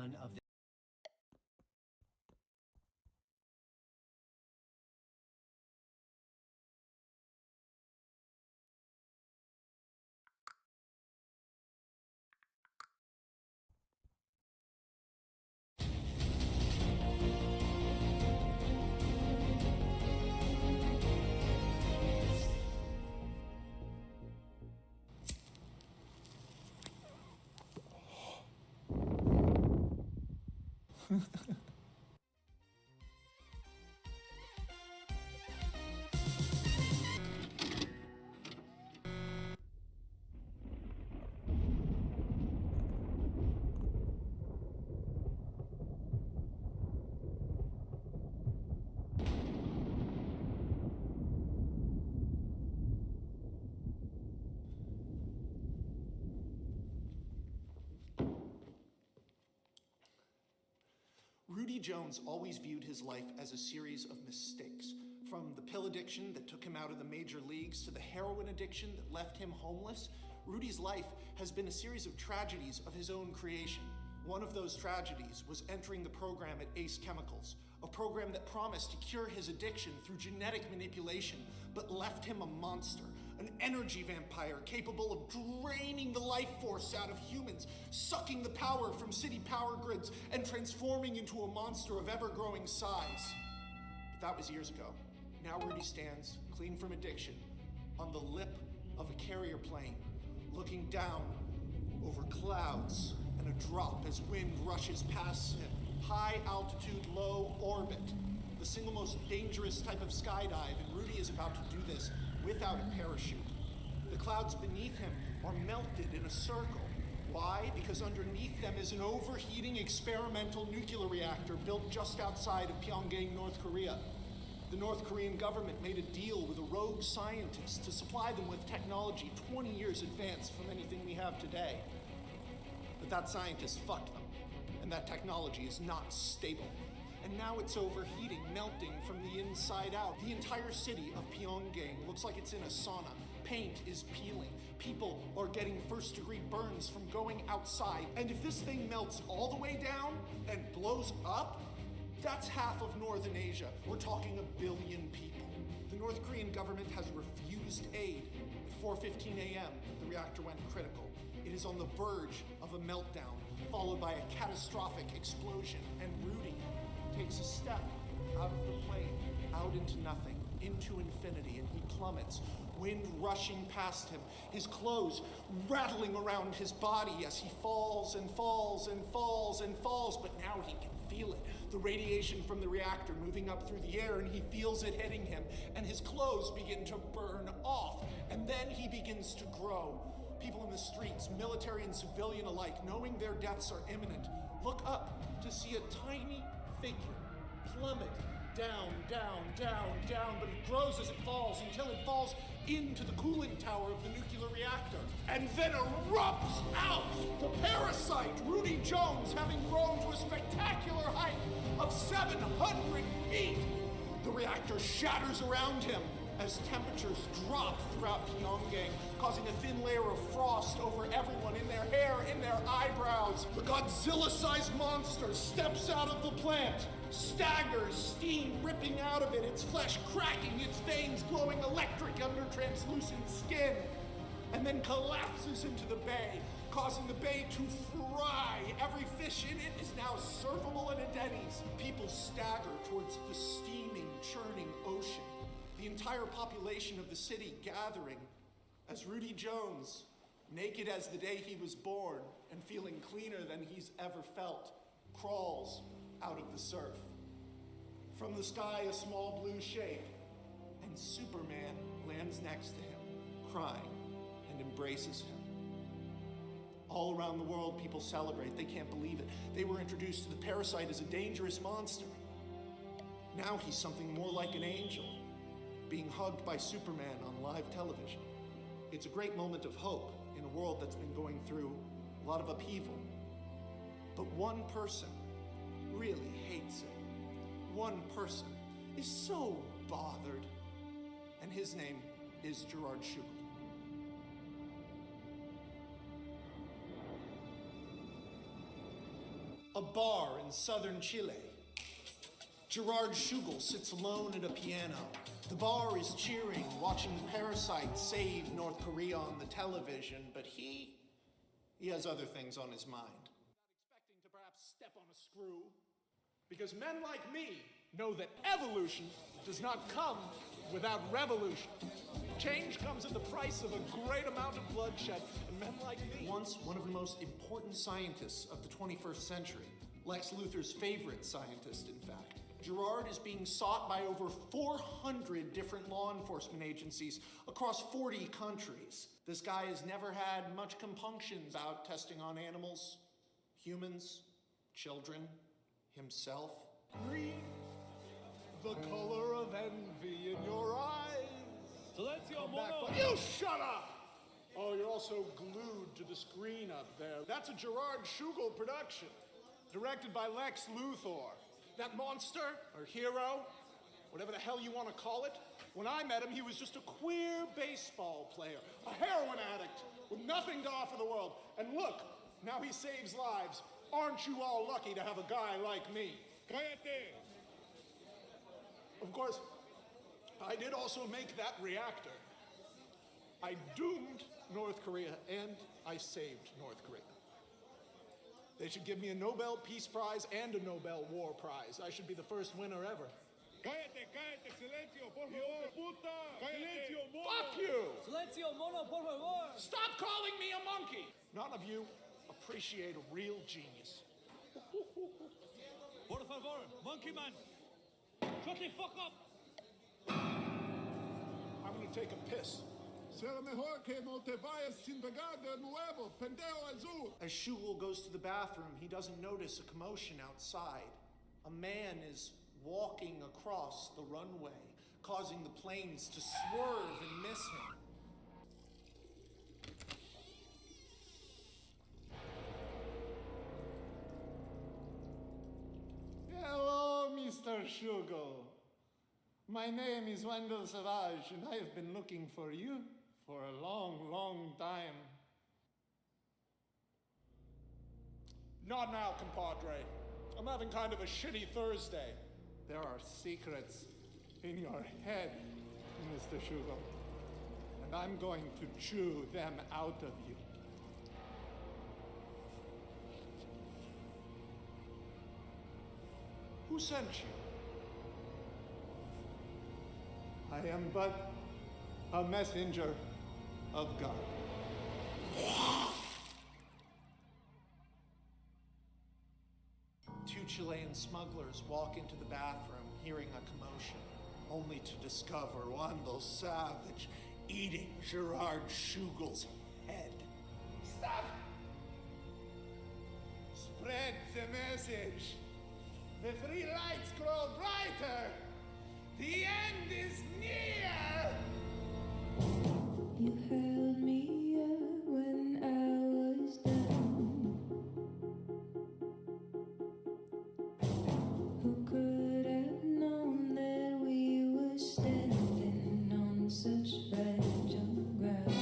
none of this. Rudy Jones always viewed his life as a series of mistakes. From the pill addiction that took him out of the major leagues to the heroin addiction that left him homeless, Rudy's life has been a series of tragedies of his own creation. One of those tragedies was entering the program at Ace Chemicals, a program that promised to cure his addiction through genetic manipulation, but left him a monster, an energy vampire capable of draining the life force out of humans, sucking the power from city power grids, and transforming into a monster of ever-growing size. But that was years ago. Now Rudy stands, clean from addiction, on the lip of a carrier plane, looking down over clouds and a drop as wind rushes past him. High altitude, low orbit. The single most dangerous type of skydive, and Rudy is about to do this without a parachute. The clouds beneath him are melted in a circle. Why? Because underneath them is an overheating experimental nuclear reactor built just outside of Pyongyang, North Korea. The North Korean government made a deal with a rogue scientist to supply them with technology 20 years advanced from anything we have today. But that scientist fucked them, and that technology is not stable. And now it's overheating, melting from the inside out. The entire city of Pyongyang looks like it's in a sauna. Paint is peeling. People are getting first-degree burns from going outside. And if this thing melts all the way down and blows up, that's half of Northern Asia. We're talking 1 billion people. The North Korean government has refused aid. At 4:15 a.m., the reactor went critical. It is on the verge of a meltdown, followed by a catastrophic explosion. And Rudy takes a step out of the plane, out into nothing, into infinity, and he plummets, wind rushing past him, his clothes rattling around his body as he falls and falls and falls and falls, but now he can feel it. The radiation from the reactor moving up through the air, and he feels it hitting him, and his clothes begin to burn off, and then he begins to grow. People in the streets, military and civilian alike, knowing their deaths are imminent, look up to see a tiny figure plummet down, down, down, down, but it grows as it falls until it falls into the cooling tower of the nuclear reactor, and then erupts out. The parasite, Rudy Jones, having grown to a spectacular height of 700 feet. The reactor shatters around him as temperatures drop throughout Pyongyang, causing a thin layer of frost over everyone, in their hair, in their eyebrows. The Godzilla-sized monster steps out of the plant, staggers, steam ripping out of it, its flesh cracking, its veins glowing electric under translucent skin, and then collapses into the bay, causing the bay to fry. Every fish in it is now servable at a Denny's. People stagger towards the steaming, churning ocean. The entire population of the city gathering as Rudy Jones, naked as the day he was born and feeling cleaner than he's ever felt, crawls out of the surf. From the sky, a small blue shape, and Superman lands next to him, crying, and embraces him. All around the world, people celebrate. They can't believe it. They were introduced to the parasite as a dangerous monster. Now he's something more like an angel, being hugged by Superman on live television. It's a great moment of hope in a world that's been going through a lot of upheaval. But one person really hates it. One person is so bothered, and his name is Gerard Schugel. A bar in southern Chile. Gerard Schugel sits alone at a piano. The bar is cheering, watching the parasites save North Korea on the television, but he has other things on his mind. Not expecting to perhaps step on a screw, because men like me know that evolution does not come without revolution. Change comes at the price of a great amount of bloodshed, and men like me... Once one of the most important scientists of the 21st century, Lex Luthor's favorite scientist, in fact, Gerard is being sought by over 400 different law enforcement agencies across 40 countries. This guy has never had much compunction about testing on animals, humans, children, himself. Green, the color of envy in your eyes. Silencio, Back, mono! you shut up! Oh, you're also glued to the screen up there. That's a Gerard Schugel production, directed by Lex Luthor. That monster, or hero, whatever the hell you want to call it, when I met him, he was just a queer baseball player, a heroin addict, with nothing to offer the world. And look, now he saves lives. Aren't you all lucky to have a guy like me? Cállate! Of course, I did also make that reactor. I doomed North Korea, and I saved North Korea. They should give me a Nobel Peace Prize and a Nobel War Prize. I should be the first winner ever. Cállate, cállate, silencio, por favor! Puta! Silencio, mono! Fuck you! Silencio, mono, por favor! Stop calling me a monkey! None of you appreciate a real genius. Por favor, monkey man! Shut the fuck up! I'm gonna take a piss. Será mejor que no te vayas sin pagar de nuevo, pendejo azul. As Schugel goes to the bathroom, he doesn't notice a commotion outside. A man is walking across the runway, causing the planes to swerve and miss him. Hello, Mr. Schugel. My name is Wendell Savage, and I have been looking for you for a long, long time. Not now, compadre. I'm having kind of a shitty Thursday. There are secrets in your head, Mr. Schugel, and I'm going to chew them out of you. Who sent you? I am but a messenger of God. Two Chilean smugglers walk into the bathroom, hearing a commotion, only to discover Wendell Savage eating Gerard Schugel's head. Stop! Spread the message. The three lights grow brighter. The end is near. You held me up when I was down. Who could have known that we were standing on such fragile ground?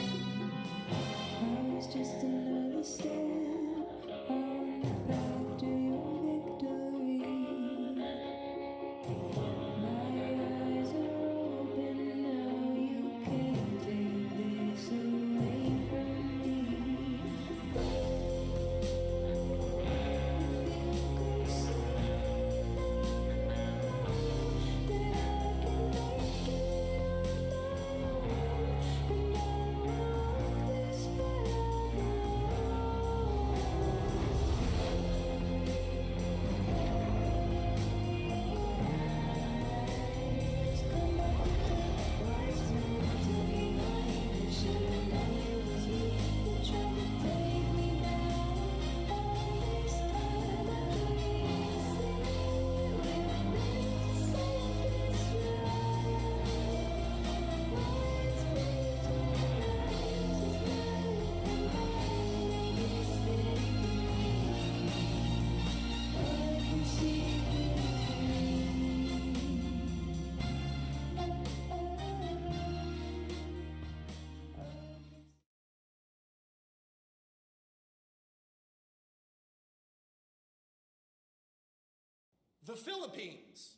I was just another step on the path to your victory. The Philippines.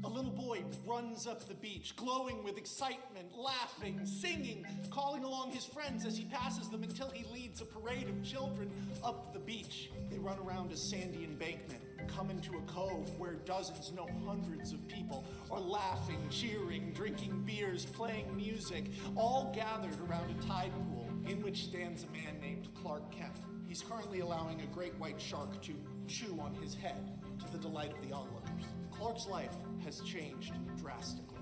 A little boy runs up the beach, glowing with excitement, laughing, singing, calling along his friends as he passes them until he leads a parade of children up the beach. They run around a sandy embankment, come into a cove where dozens, no hundreds of people are laughing, cheering, drinking beers, playing music, all gathered around a tide pool in which stands a man named Clark Kent. He's currently allowing a great white shark to chew on his head to the delight of the onlookers. Clark's life has changed drastically.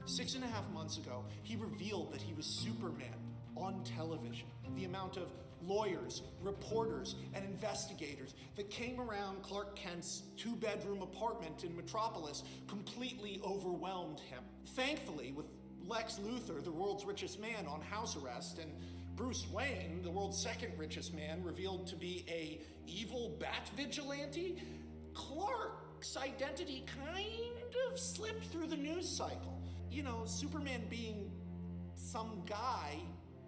6.5 months ago, he revealed that he was Superman on television. The amount of lawyers, reporters, and investigators that came around Clark Kent's 2-bedroom apartment in Metropolis completely overwhelmed him. Thankfully, with Lex Luthor, the world's richest man, on house arrest, and Bruce Wayne, the world's second richest man, revealed to be a evil bat vigilante, Clark's identity kind of slipped through the news cycle. You know, Superman being some guy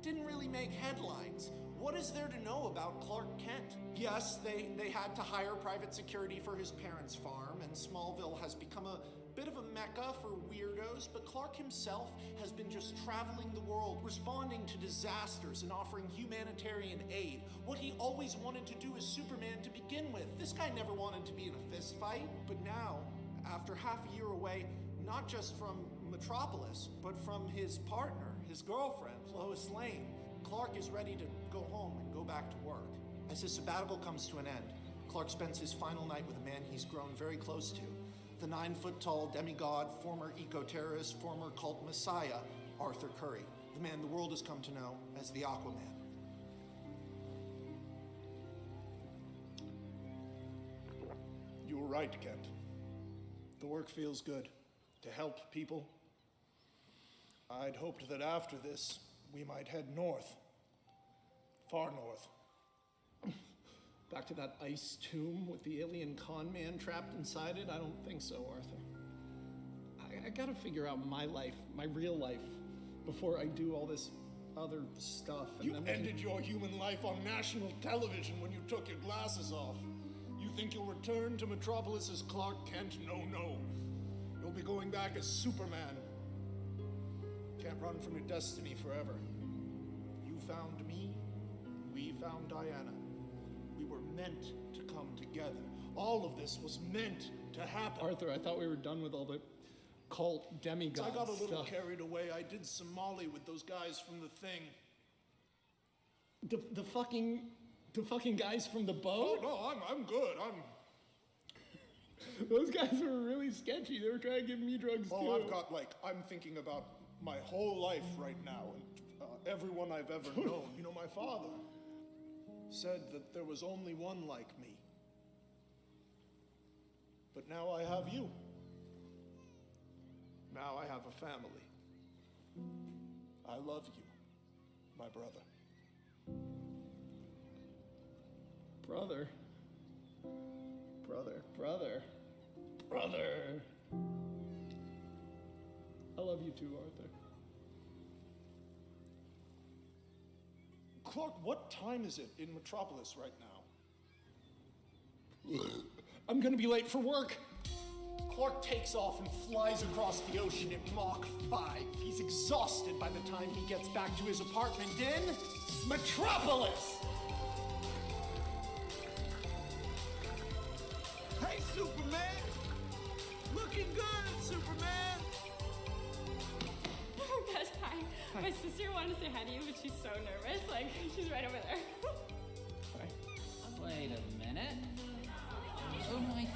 didn't really make headlines. What is there to know about Clark Kent? Yes, they had to hire private security for his parents' farm, and Smallville has become a bit of a mecca for weirdos, but Clark himself has been just traveling the world, responding to disasters and offering humanitarian aid. What he always wanted to do as Superman to begin with. This guy never wanted to be in a fist fight, but now, after half a year away, not just from Metropolis, but from his partner, his girlfriend, Lois Lane, Clark is ready to go home and go back to work. As his sabbatical comes to an end, Clark spends his final night with a man he's grown very close to, the 9-foot-tall demigod, former eco-terrorist, former cult messiah, Arthur Curry, the man the world has come to know as the Aquaman. You were right, Kent. The work feels good. To help people. I'd hoped that after this, we might head north. Far north. Back to that ice tomb with the alien con man trapped inside it? I don't think so, Arthur. I gotta figure out my life, my real life, before I do all this other stuff. And You then we can- ended your human life on national television when you took your glasses off. You think you'll return to Metropolis as Clark Kent? No. You'll be going back as Superman. Can't run from your destiny forever. You found me, we found Diana. We were meant to come together. All of this was meant to happen. Arthur, I thought we were done with all the cult demigod I got a little stuff. carried away. I did some Molly with those guys from the thing. The fucking guys from the Oh boat? no, I'm good. Those guys were really sketchy. They were trying to give me drugs too. I'm thinking about my whole life right now and everyone I've ever known. You know, my father said that there was only one like me. But now I have you. Now I have a family. I love you, my brother. Brother. I love you too, Arthur. Clark, what time is it in Metropolis right now? I'm gonna be late for work. Clark takes off and flies across the ocean at Mach 5. He's exhausted by the time he gets back to his apartment in Metropolis! Hey, Superman! Looking good, Superman! Oh gosh, hi. My sister wanted to say hi to you, but she's so nervous. Like, she's right over there. Wait a minute. Oh my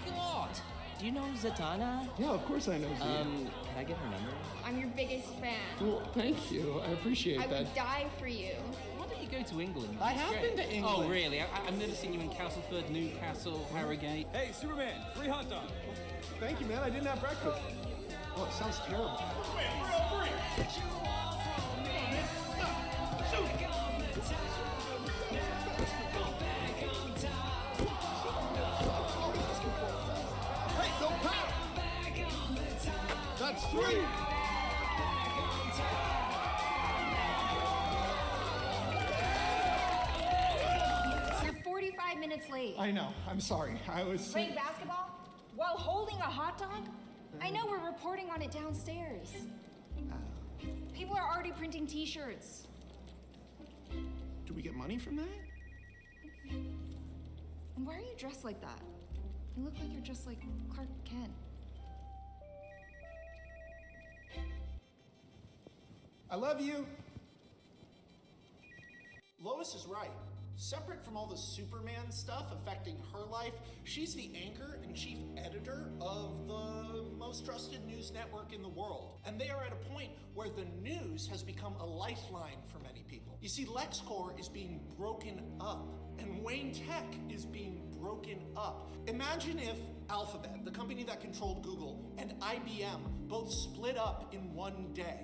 god! Do you know Zatanna? Yeah, of course I know Z. Can I get her number? I'm your biggest fan. Well, thank you. I appreciate I that. would die for you. Why don't you go to England? I It's have great. been to England. Oh, really? I've never seen you in Castleford, Newcastle, Harrogate. Hey, Superman, free hot dog. Thank you, man. I didn't have breakfast. Oh, it sounds terrible. Hey, don't pout! That's 3! You're 45 minutes late. I know. I'm sorry. I was... Playing basketball? While holding a hot dog? I know, we're reporting on it downstairs. People are already printing t-shirts. Do we get money from that? And why are you dressed like that? You look like you're just like Clark Kent. I love you. Lois is right. Separate from all the Superman stuff affecting her life, she's the anchor and chief editor of the most trusted news network in the world. And they are at a point where the news has become a lifeline for many people. You see, LexCorp is being broken up, and Wayne Tech is being broken up. Imagine if Alphabet, the company that controlled Google, and IBM both split up in one day.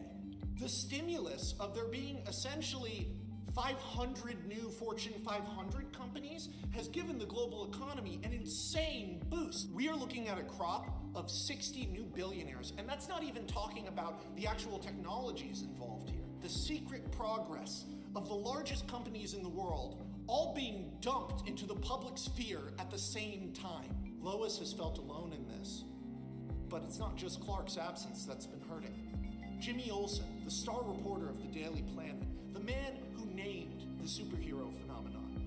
The stimulus of there being essentially 500 new Fortune 500 companies has given the global economy an insane boost. We are looking at a crop of 60 new billionaires, and that's not even talking about the actual technologies involved here. The secret progress of the largest companies in the world all being dumped into the public sphere at the same time. Lois has felt alone in this, but it's not just Clark's absence that's been hurting. Jimmy Olsen, the star reporter of the Daily Planet, the man who named the superhero phenomenon,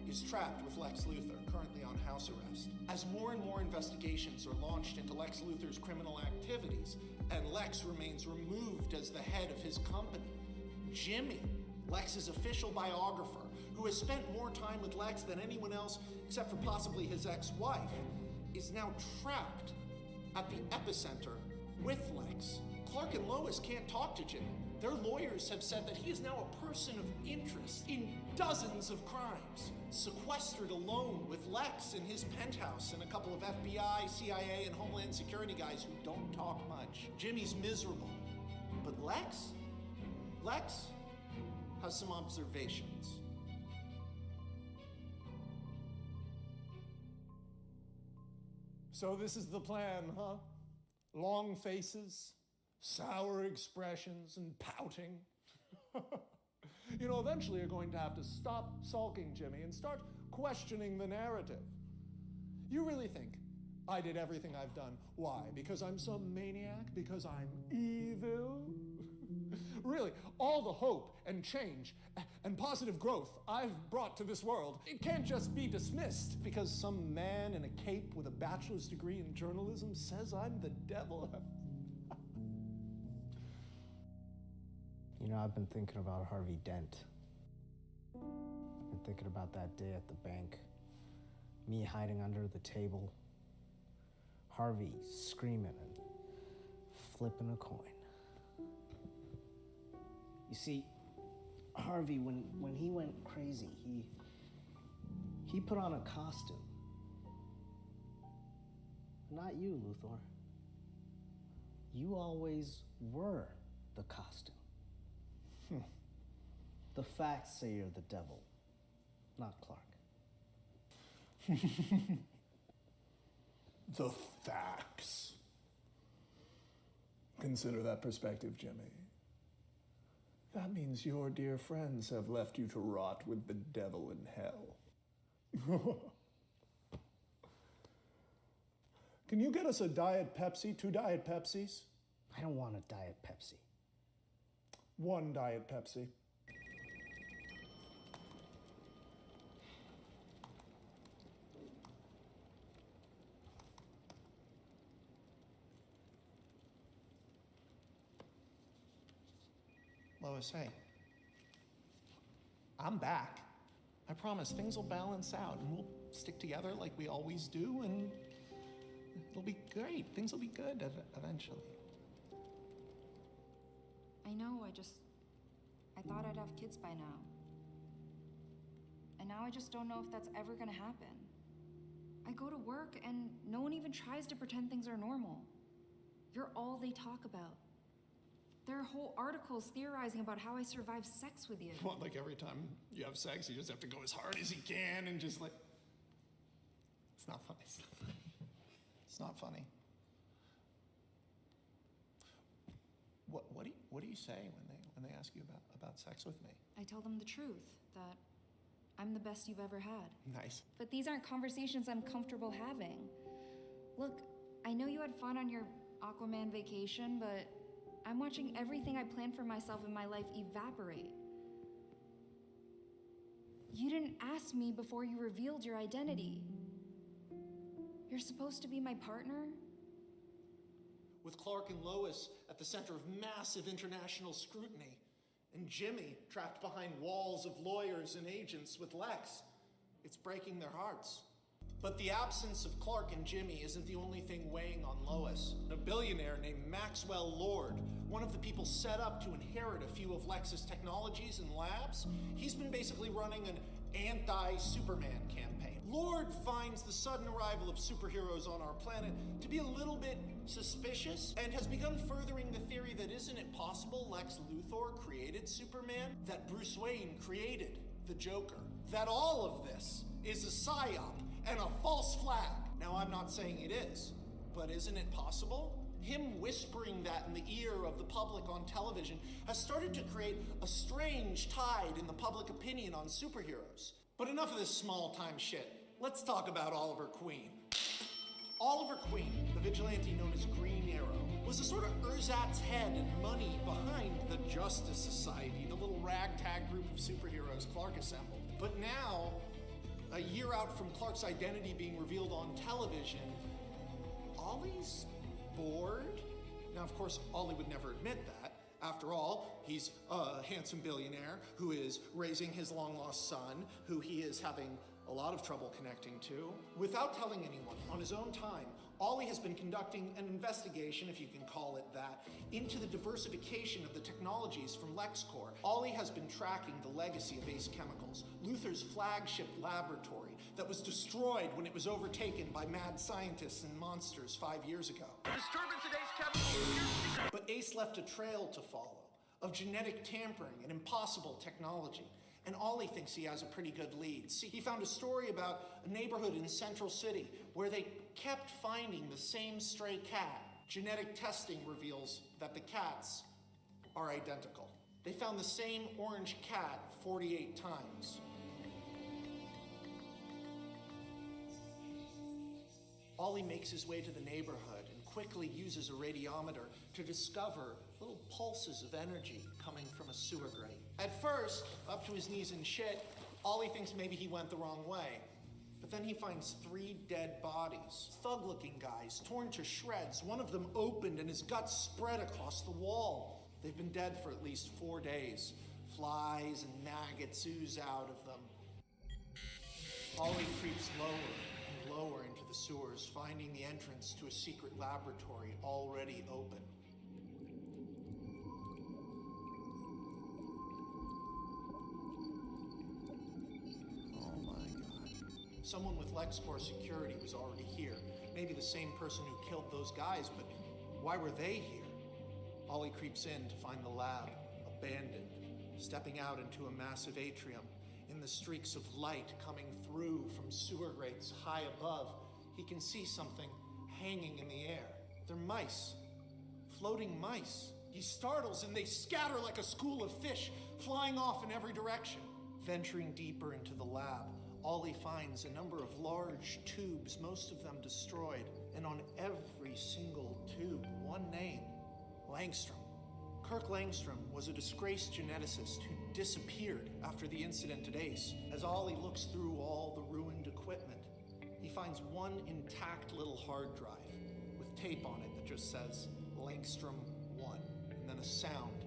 is trapped with Lex Luthor, currently on house arrest. As more and more investigations are launched into Lex Luthor's criminal activities, and Lex remains removed as the head of his company, Jimmy, Lex's official biographer, who has spent more time with Lex than anyone else except for possibly his ex-wife, is now trapped at the epicenter with Lex. Clark and Lois can't talk to Jimmy. Their lawyers have said that he is now a person of interest in dozens of crimes, sequestered alone with Lex in his penthouse and a couple of FBI, CIA, and Homeland Security guys who don't talk much. Jimmy's miserable. But Lex has some observations. So this is the plan, huh? Long faces, sour expressions, and pouting. You know, eventually you're going to have to stop sulking, Jimmy, and start questioning the narrative. You really think I did everything I've done? Why? Because I'm some maniac? Because I'm evil? Really, all the hope and change and positive growth I've brought to this world, it can't just be dismissed because some man in a cape with a bachelor's degree in journalism says I'm the devil. You know, I've been thinking about Harvey Dent. I've been thinking about that day at the bank. Me hiding under the table. Harvey screaming and flipping a coin. You see, Harvey, when he went crazy, he put on a costume. Not you, Luthor. You always were the costume. The facts say you're the devil, not Clark. The facts. Consider that perspective, Jimmy. That means your dear friends have left you to rot with the devil in hell. Can you get us a Diet Pepsi, 2 Diet Pepsis? I don't want a Diet Pepsi. 1 Diet Pepsi. Lois, hey, I'm back. I promise things will balance out and we'll stick together like we always do and it'll be great. Things will be good eventually. I know, I thought I'd have kids by now. And now I just don't know if that's ever gonna happen. I go to work and no one even tries to pretend things are normal. You're all they talk about. There are whole articles theorizing about how I survive sex with you. What, like every time you have sex, you just have to go as hard as you can and just like... It's not funny. It's not funny. It's not funny. What do you say when they ask you about sex with me? I tell them the truth, that I'm the best you've ever had. Nice. But these aren't conversations I'm comfortable having. Look, I know you had fun on your Aquaman vacation, but I'm watching everything I planned for myself in my life evaporate. You didn't ask me before you revealed your identity. You're supposed to be my partner? With Clark and Lois at the center of massive international scrutiny, and Jimmy trapped behind walls of lawyers and agents with Lex, it's breaking their hearts. But the absence of Clark and Jimmy isn't the only thing weighing on Lois. A billionaire named Maxwell Lord, one of the people set up to inherit a few of Lex's technologies and labs, he's been basically running an anti-Superman campaign. Lord finds the sudden arrival of superheroes on our planet to be a little bit suspicious and has begun furthering the theory that isn't it possible Lex Luthor created Superman? That Bruce Wayne created the Joker? That all of this is a psyop and a false flag? Now, I'm not saying it is, but isn't it possible? Him whispering that in the ear of the public on television has started to create a strange tide in the public opinion on superheroes. But enough of this small-time shit. Let's talk about Oliver Queen. Oliver Queen, the vigilante known as Green Arrow, was a sort of ersatz head and money behind the Justice Society, the little ragtag group of superheroes Clark assembled. But now, a year out from Clark's identity being revealed on television, Ollie's bored? Now, of course, Ollie would never admit that. After all, he's a handsome billionaire who is raising his long-lost son, who he is having a lot of trouble connecting to. Without telling anyone, on his own time, Ollie has been conducting an investigation, if you can call it that, into the diversification of the technologies from LexCorp. Ollie has been tracking the legacy of Ace Chemicals, Luthor's flagship laboratory that was destroyed when it was overtaken by mad scientists and monsters 5 years ago. Disturbance at Ace Chemicals. But Ace left a trail to follow of genetic tampering and impossible technology. And Ollie thinks he has a pretty good lead. See, he found a story about a neighborhood in Central City where they kept finding the same stray cat. Genetic testing reveals that the cats are identical. They found the same orange cat 48 times. Ollie makes his way to the neighborhood and quickly uses a radiometer to discover little pulses of energy coming from a sewer grate. At first, up to his knees in shit, Ollie thinks maybe he went the wrong way. But then he finds 3 dead bodies, thug-looking guys, torn to shreds, one of them opened and his guts spread across the wall. They've been dead for at least 4 days. Flies and maggots ooze out of them. Ollie creeps lower and lower into the sewers, finding the entrance to a secret laboratory already open. Someone with LexCorp security was already here. Maybe the same person who killed those guys, but why were they here? Ollie creeps in to find the lab abandoned, stepping out into a massive atrium. In the streaks of light coming through from sewer grates high above, he can see something hanging in the air. They're mice, floating mice. He startles and they scatter like a school of fish, flying off in every direction. Venturing deeper into the lab, Ollie finds a number of large tubes, most of them destroyed, and on every single tube, one name, Langstrom. Kirk Langstrom was a disgraced geneticist who disappeared after the incident at Ace. As Ollie looks through all the ruined equipment, he finds one intact little hard drive with tape on it that just says Langstrom 1, and then a sound.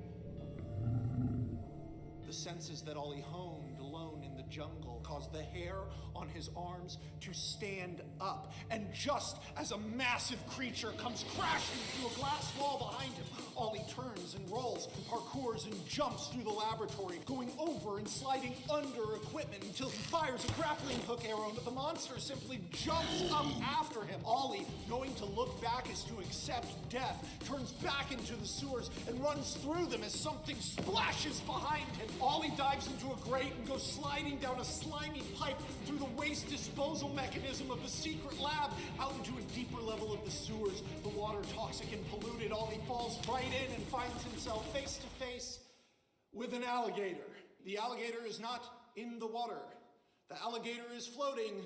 The senses that Ollie honed alone in the jungle caused the hair on his arms to stand up. And just as a massive creature comes crashing through a glass wall behind him, Ollie turns and rolls, parkours and jumps through the laboratory, going over and sliding under equipment until he fires a grappling hook arrow, but the monster simply jumps up after him. Ollie, going to look back as to accept death, turns back into the sewers and runs through them as something splashes behind him. Ollie dives into a grate and goes sliding down a slimy pipe through the waste disposal mechanism of the secret lab out into a deeper level of the sewers. The water toxic and polluted. Ollie falls right in and finds himself face to face with an alligator. The alligator is not in the water. The alligator is floating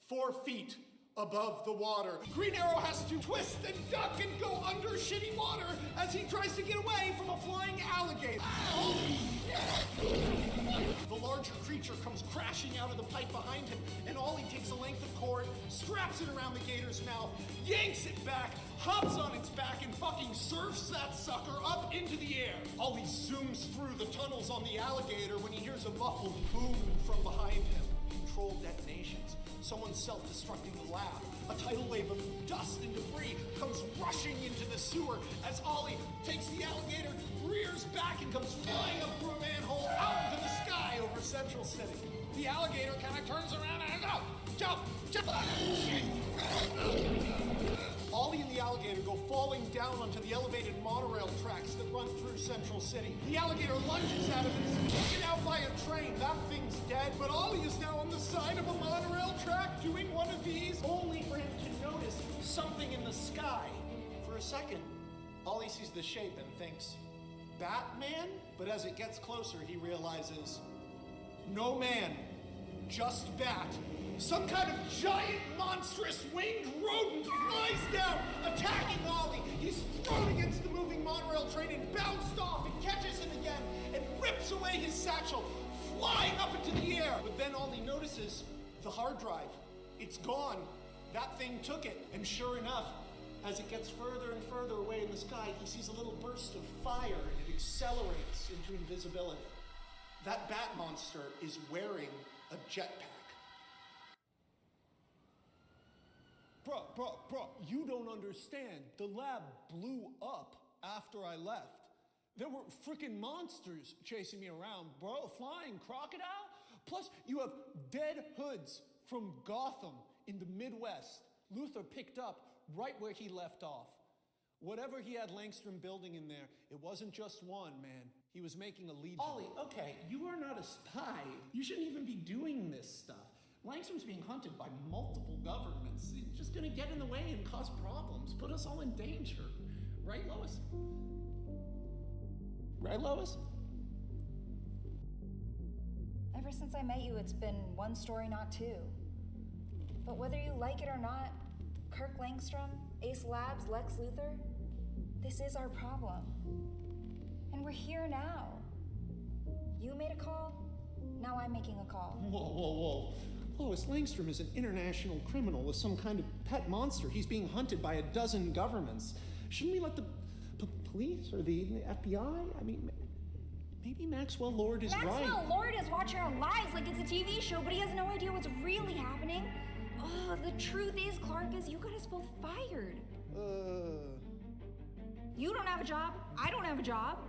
4 feet above the water. Green Arrow has to twist and duck and go under shitty water as he tries to get away from a flying alligator. The larger creature comes crashing out of the pipe behind him, and Ollie takes a length of cord, straps it around the gator's mouth, yanks it back, hops on its back, and fucking surfs that sucker up into the air. Ollie zooms through the tunnels on the alligator when he hears a muffled boom from behind him. Controlled detonations. Someone's self-destructing the lab. A tidal wave of dust and debris comes rushing into the sewer as Ollie takes the alligator, rears back, and comes flying up through a manhole out into the sky over Central City. The alligator kind of turns around and goes, jump, jump! Ollie and the alligator go falling down onto the elevated monorail tracks that run through Central City. The alligator lunges at him and is taken out by a train. That thing's dead, but Ollie is now on the side of a monorail track doing one of these, only for him to notice something in the sky. For a second, Ollie sees the shape and thinks, Batman? But as it gets closer, he realizes, no man, just bat. Some kind of giant, monstrous, winged rodent flies down, attacking Ollie. He's thrown against the moving monorail train and bounced off and catches him again and rips away his satchel, flying up into the air. But then Ollie notices the hard drive. It's gone. That thing took it. And sure enough, as it gets further and further away in the sky, he sees a little burst of fire and it accelerates into invisibility. That bat monster is wearing a jetpack. Bro, you don't understand. The lab blew up after I left. There were freaking monsters chasing me around, bro. Flying crocodile. Plus, you have dead hoods from Gotham in the Midwest. Luthor picked up right where he left off. Whatever he had Langstrom building in there, it wasn't just one, man. He was making a legion. Ollie, okay, you are not a spy. You shouldn't even be doing this stuff. Langstrom's being hunted by multiple governments. It's just gonna get in the way and cause problems, put us all in danger. Right, Lois? Right, Lois? Ever since I met you, it's been one story, not two. But whether you like it or not, Kirk Langstrom, Ace Labs, Lex Luthor, this is our problem. And we're here now. You made a call, now I'm making a call. Whoa. Lois, Langstrom is an international criminal with some kind of pet monster. He's being hunted by a dozen governments. Shouldn't we let the police or the FBI? I mean, maybe Maxwell Lord is right. Maxwell Lord is watching our lives like it's a TV show, but he has no idea what's really happening. Oh, the truth is, Clark, is you got us both fired. You don't have a job, I don't have a job.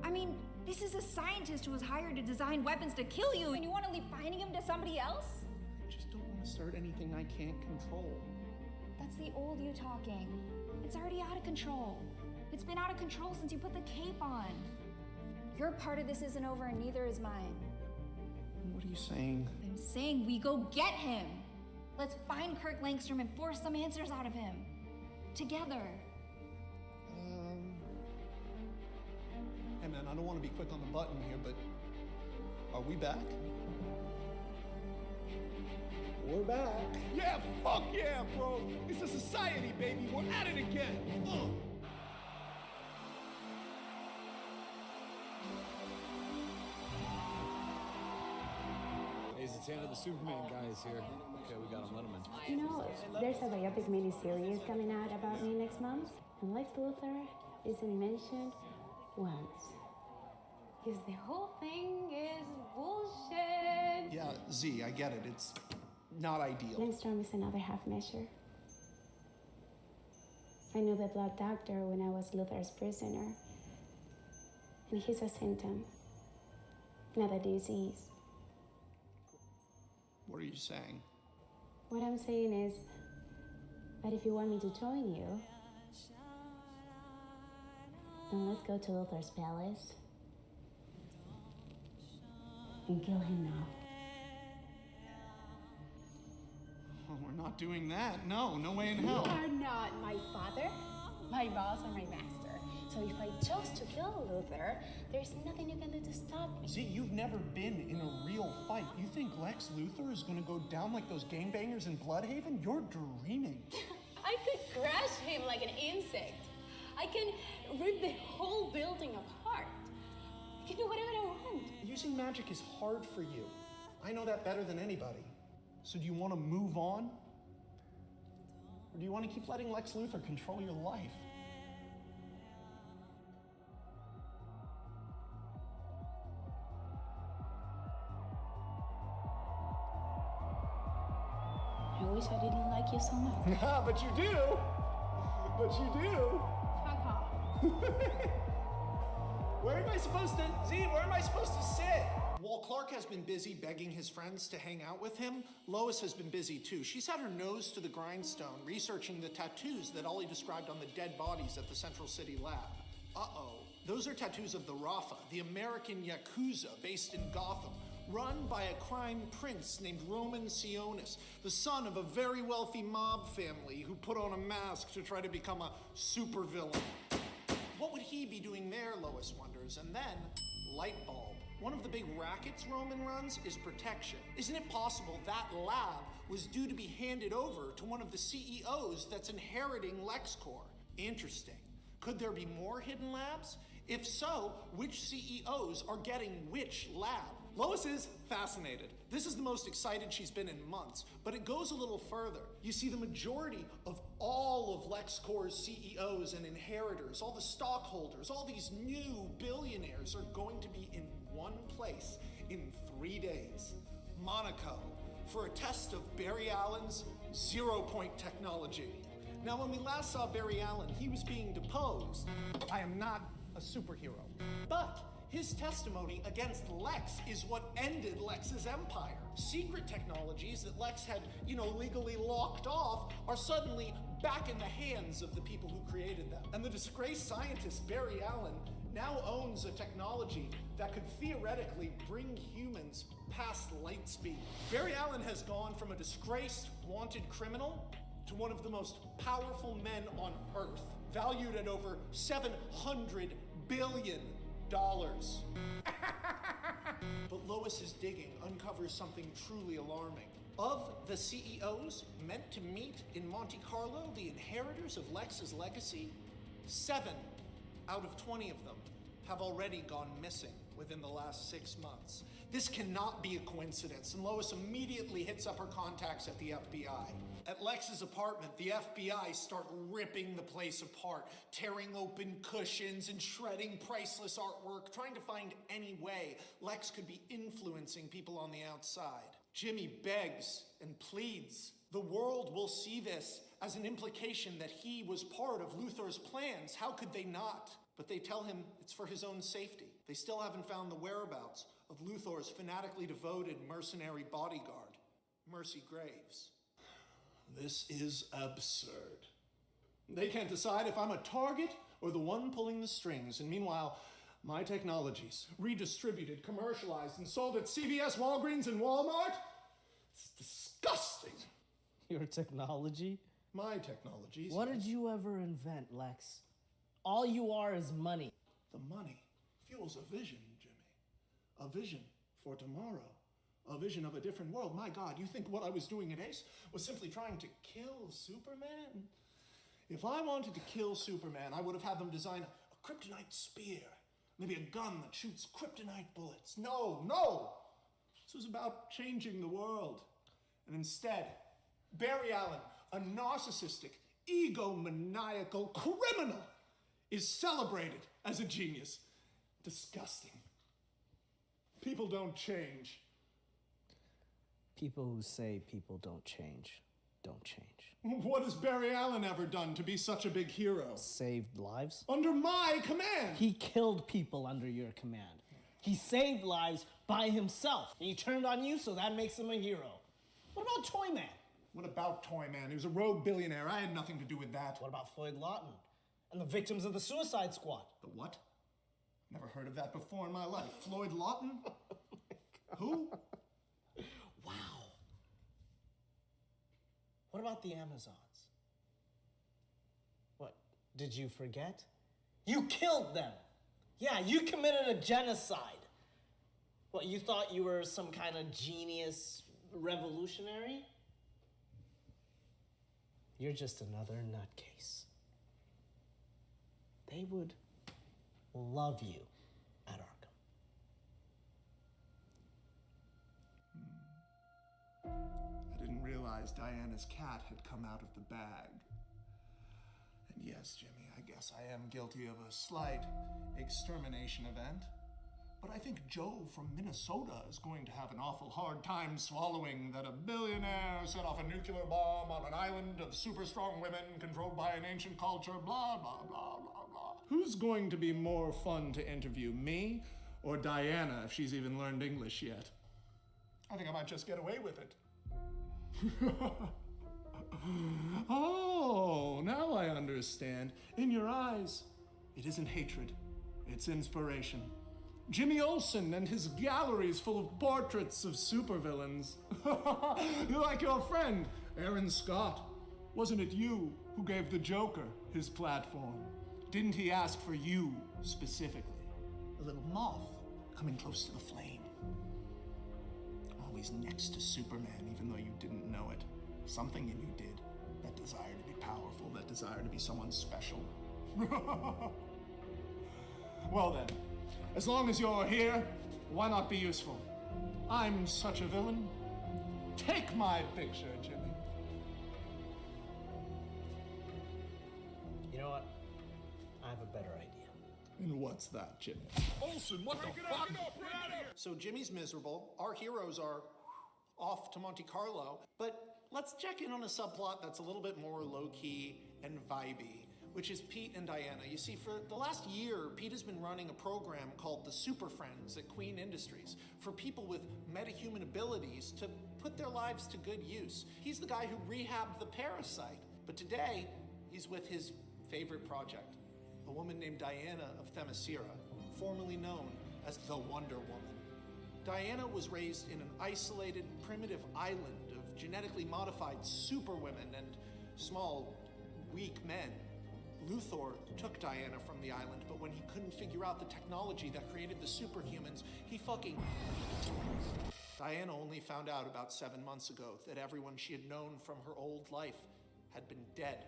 I mean, this is a scientist who was hired to design weapons to kill you, and you want to leave finding him to somebody else? I just don't want to start anything I can't control. That's the old you talking. It's already out of control. It's been out of control since you put the cape on. Your part of this isn't over, and neither is mine. What are you saying? I'm saying we go get him. Let's find Kirk Langstrom and force some answers out of him. Together. Hey man, I don't want to be quick on the button here, but are we back? We're back. Yeah, fuck yeah, bro. It's a society, baby. We're at it again. Hey, Zatanna, the Superman guy is here. Okay, we got him. Let him in. You know, there's a biopic miniseries coming out about me next month, and Lex Luthor isn't mentioned once. Because the whole thing is bullshit. Yeah, Z, I get it. It's not ideal. Langstrom is another half measure. I knew the Blood Doctor when I was Luthor's prisoner. And he's a symptom, not a disease. What are you saying? What I'm saying is that if you want me to join you, then let's go to Luthor's palace and kill him now. Oh, we're not doing that. No way in hell. You are not my father, my boss, or my master. So if I chose to kill Luther, there's nothing you can do to stop me. See, you've never been in a real fight. You think Lex Luthor is gonna go down like those gangbangers in Bloodhaven? You're dreaming. I could crush him like an insect. I can rip the whole building apart. I can do whatever I want. Using magic is hard for you. I know that better than anybody. So do you want to move on? Or do you want to keep letting Lex Luthor control your life? I wish I didn't like you so much. But you do! But you do! Fuck off. Where am I supposed to, where am I supposed to sit? While Clark has been busy begging his friends to hang out with him, Lois has been busy too. She's had her nose to the grindstone, researching the tattoos that Ollie described on the dead bodies at the Central City lab. Uh-oh. Those are tattoos of the Rafa, the American Yakuza based in Gotham, run by a crime prince named Roman Sionis, the son of a very wealthy mob family who put on a mask to try to become a supervillain. What would he be doing there, Lois wonders? And then, light bulb. One of the big rackets Roman runs is protection. Isn't it possible that lab was due to be handed over to one of the CEOs that's inheriting LexCorp? Interesting. Could there be more hidden labs? If so, which CEOs are getting which lab? Lois is fascinated. This is the most excited she's been in months, but it goes a little further. You see, the majority of all of LexCorp's CEOs and inheritors, all the stockholders, all these new billionaires are going to be in one place in 3 days, Monaco, for a test of Barry Allen's zero-point technology. Now, when we last saw Barry Allen, he was being deposed. I am not a superhero, but his testimony against Lex is what ended Lex's empire. Secret technologies that Lex had, legally locked off are suddenly back in the hands of the people who created them. And the disgraced scientist Barry Allen now owns a technology that could theoretically bring humans past light speed. Barry Allen has gone from a disgraced, wanted criminal to one of the most powerful men on Earth, valued at over $700 billion. But Lois's digging uncovers something truly alarming. Of the CEOs meant to meet in Monte Carlo, the inheritors of Lex's legacy, 7 out of 20 of them have already gone missing within the last 6 months. This cannot be a coincidence, and Lois immediately hits up her contacts at the FBI. At Lex's apartment, the FBI start ripping the place apart, tearing open cushions and shredding priceless artwork, trying to find any way Lex could be influencing people on the outside. Jimmy begs and pleads. The world will see this as an implication that he was part of Luthor's plans. How could they not? But they tell him it's for his own safety. They still haven't found the whereabouts of Luthor's fanatically devoted mercenary bodyguard, Mercy Graves. This is absurd. They can't decide if I'm a target or the one pulling the strings, and meanwhile, my technologies, redistributed, commercialized, and sold at CVS, Walgreens, and Walmart? It's disgusting. Your technology? My technologies. What did you ever invent, Lex? All you are is money. The money fuels a vision, Jimmy. A vision for tomorrow. A vision of a different world. My God, you think what I was doing at Ace was simply trying to kill Superman? If I wanted to kill Superman, I would have had them design a kryptonite spear. Maybe a gun that shoots kryptonite bullets. No! This was about changing the world. And instead, Barry Allen, a narcissistic, egomaniacal criminal, is celebrated as a genius. Disgusting. People don't change. People who say people don't change. What has Barry Allen ever done to be such a big hero? Saved lives? Under my command! He killed people under your command. He saved lives by himself. And he turned on you, so that makes him a hero. What about Toyman? What about Toyman? He was a rogue billionaire. I had nothing to do with that. What about Floyd Lawton? And the victims of the Suicide Squad? The what? Never heard of that before in my life. Floyd Lawton? Who? Wow. What about the Amazons? What, did you forget? You killed them. Yeah, you committed a genocide. What, you thought you were some kind of genius revolutionary? You're just another nutcase. They would love you at Arkham. I didn't realize Diana's cat had come out of the bag. And yes, Jimmy, I guess I am guilty of a slight extermination event. But I think Joe from Minnesota is going to have an awful hard time swallowing that a billionaire set off a nuclear bomb on an island of super strong women controlled by an ancient culture, blah, blah, blah, blah, blah. Who's going to be more fun to interview, me or Diana, if she's even learned English yet? I think I might just get away with it. Oh, now I understand. In your eyes, it isn't hatred, it's inspiration. Jimmy Olsen and his galleries full of portraits of supervillains. You're like your friend, Aaron Scott. Wasn't it you who gave the Joker his platform? Didn't he ask for you specifically? A little moth coming close to the flame. Always next to Superman, even though you didn't know it. Something in you did. That desire to be powerful, that desire to be someone special. Well then, as long as you're here, why not be useful? I'm such a villain. Take my picture, Jimmy. You know what? I have a better idea. And what's that, Jimmy? Olsen, what the fuck? So Jimmy's miserable. Our heroes are off to Monte Carlo. But let's check in on a subplot that's a little bit more low-key and vibey, which is Pete and Diana. You see, for the last year, Pete has been running a program called the Super Friends at Queen Industries for people with metahuman abilities to put their lives to good use. He's the guy who rehabbed the parasite. But today, he's with his favorite project, a woman named Diana of Themyscira, formerly known as the Wonder Woman. Diana was raised in an isolated, primitive island of genetically modified superwomen and small, weak men. Luthor took Diana from the island, but when he couldn't figure out the technology that created the superhumans, he fucking... Diana only found out about 7 months ago that everyone she had known from her old life had been dead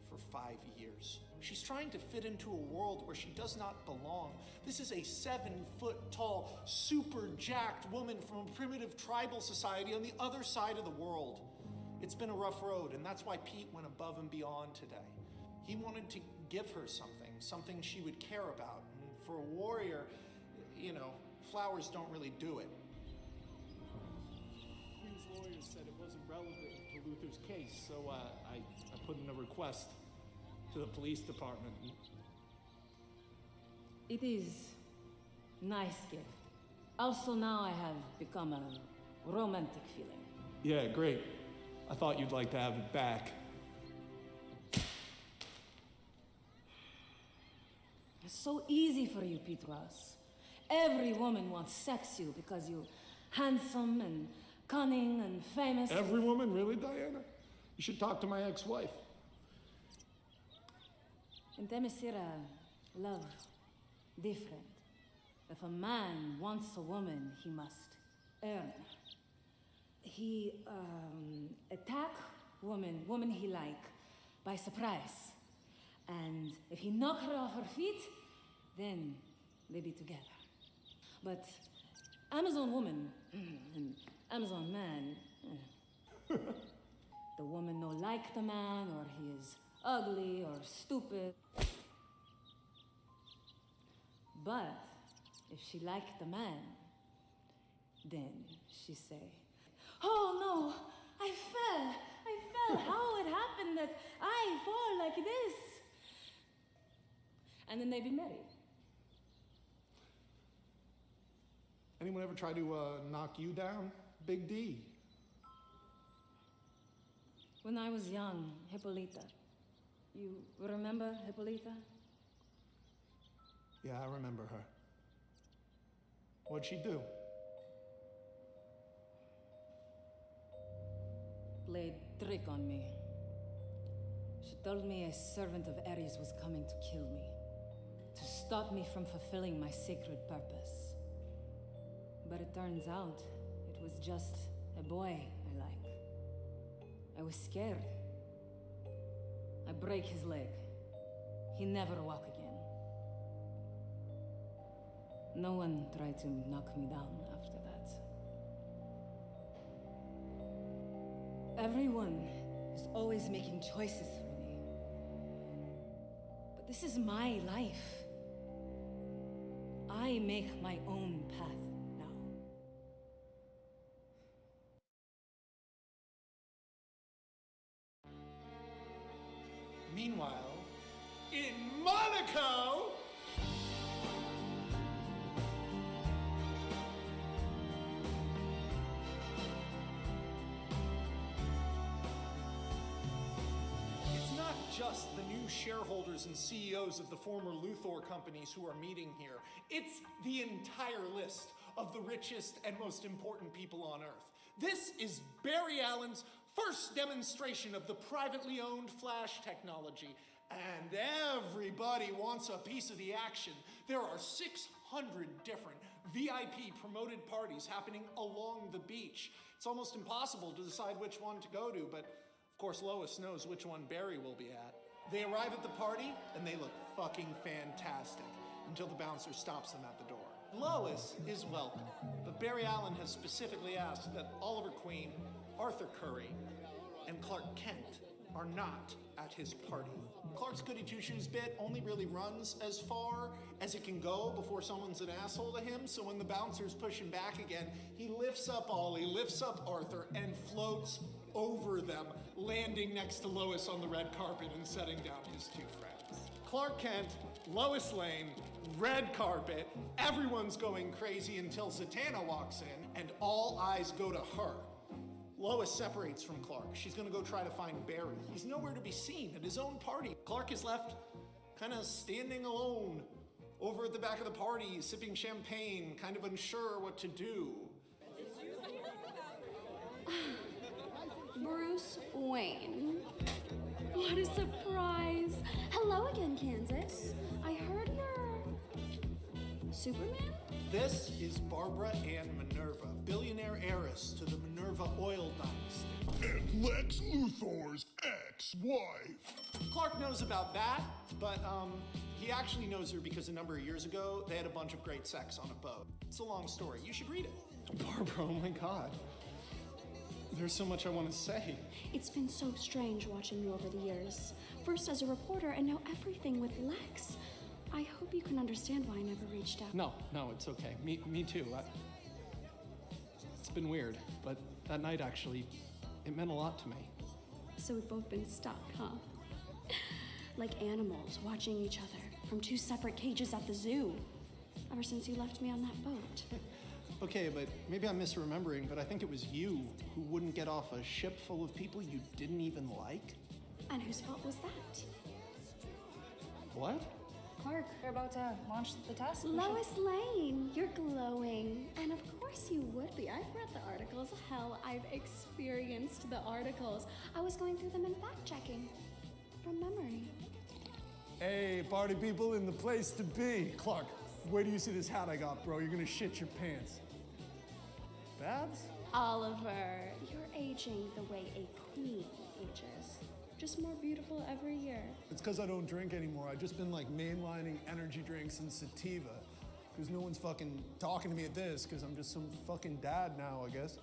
for 5 years. She's trying to fit into a world where she does not belong. This is a 7-foot-tall, super jacked woman from a primitive tribal society on the other side of the world. It's been a rough road, and that's why Pete went above and beyond today. He wanted to give her something she would care about. And for a warrior, you know, flowers don't really do it. Queen's lawyers said it wasn't relevant to Luther's case, so I put in a request to the police department. It is nice gift. Also now I have become a romantic feeling. Yeah, great. I thought you'd like to have it back. It's so easy for you, Petros. Every woman wants sex you because you're handsome and cunning and famous. Every woman, really, Diana? You should talk to my ex-wife. In Themyscira, love different. If a man wants a woman, he must earn. He attack woman he like, by surprise. And if he knock her off her feet, then they be together. But Amazon woman and Amazon man, the woman no like the man, or he is ugly or stupid. But if she like the man, then she say, "Oh no, I fell. How it happened that I fall like this?" And then they be married. Anyone ever try to knock you down, Big D? When I was young, Hippolyta. You remember Hippolyta? Yeah, I remember her. What'd she do? Played trick on me. She told me a servant of Ares was coming to kill me. stop me from fulfilling my sacred purpose. But it turns out it was just a boy I like. I was scared. I break his leg. He never walk again. No one tried to knock me down after that. Everyone is always making choices for me. But this is my life. I make my own path now. Meanwhile, in Monaco, it's not just the new shareholders and CEOs of the former Luthor companies who are meeting here. It's the entire list of the richest and most important people on Earth. This is Barry Allen's first demonstration of the privately owned Flash technology, and everybody wants a piece of the action. There are 600 different VIP promoted parties happening along the beach. It's almost impossible to decide which one to go to, but of course Lois knows which one Barry will be at. They arrive at the party, and they look fucking fantastic, until the bouncer stops them at the door. Lois is welcome, but Barry Allen has specifically asked that Oliver Queen, Arthur Curry, and Clark Kent are not at his party. Clark's goody two-shoes bit only really runs as far as it can go before someone's an asshole to him, so when the bouncer's pushing back again, he lifts up Ollie, lifts up Arthur, and floats over them, landing next to Lois on the red carpet and setting down his two friends. Clark Kent, Lois Lane, red carpet, everyone's going crazy until Zatanna walks in, and all eyes go to her. Lois separates from Clark. She's gonna go try to find Barry. He's nowhere to be seen at his own party. Clark is left kind of standing alone over at the back of the party, sipping champagne, kind of unsure what to do. Bruce Wayne. What a surprise. Hello again, Kansas. I heard you're Superman? This is Barbara Ann Minerva, billionaire heiress to the Minerva oil dynasty. And Lex Luthor's ex-wife. Clark knows about that, but he actually knows her because a number of years ago, they had a bunch of great sex on a boat. It's a long story. You should read it. Barbara, oh my God. There's so much I want to say. It's been so strange watching you over the years. First as a reporter, and now everything with Lex. I hope you can understand why I never reached out. No, it's okay. Me too. It's been weird, but that night actually, it meant a lot to me. So we've both been stuck, huh? Like animals watching each other from two separate cages at the zoo. Ever since you left me on that boat. Okay, but maybe I'm misremembering, but I think it was you who wouldn't get off a ship full of people you didn't even like. And whose fault was that? What? Clark, they're about to launch the test. Lois Lane, you're glowing. And of course you would be. I've read the articles. Hell, I've experienced the articles. I was going through them and fact-checking. From memory. Hey, party people in the place to be. Clark, wait till you see this hat I got, bro. You're gonna shit your pants. Babs? Oliver, you're aging the way a queen ages. Just more beautiful every year. It's because I don't drink anymore. I've just been like mainlining energy drinks and sativa. Because no one's fucking talking to me at this, because I'm just some fucking dad now, I guess.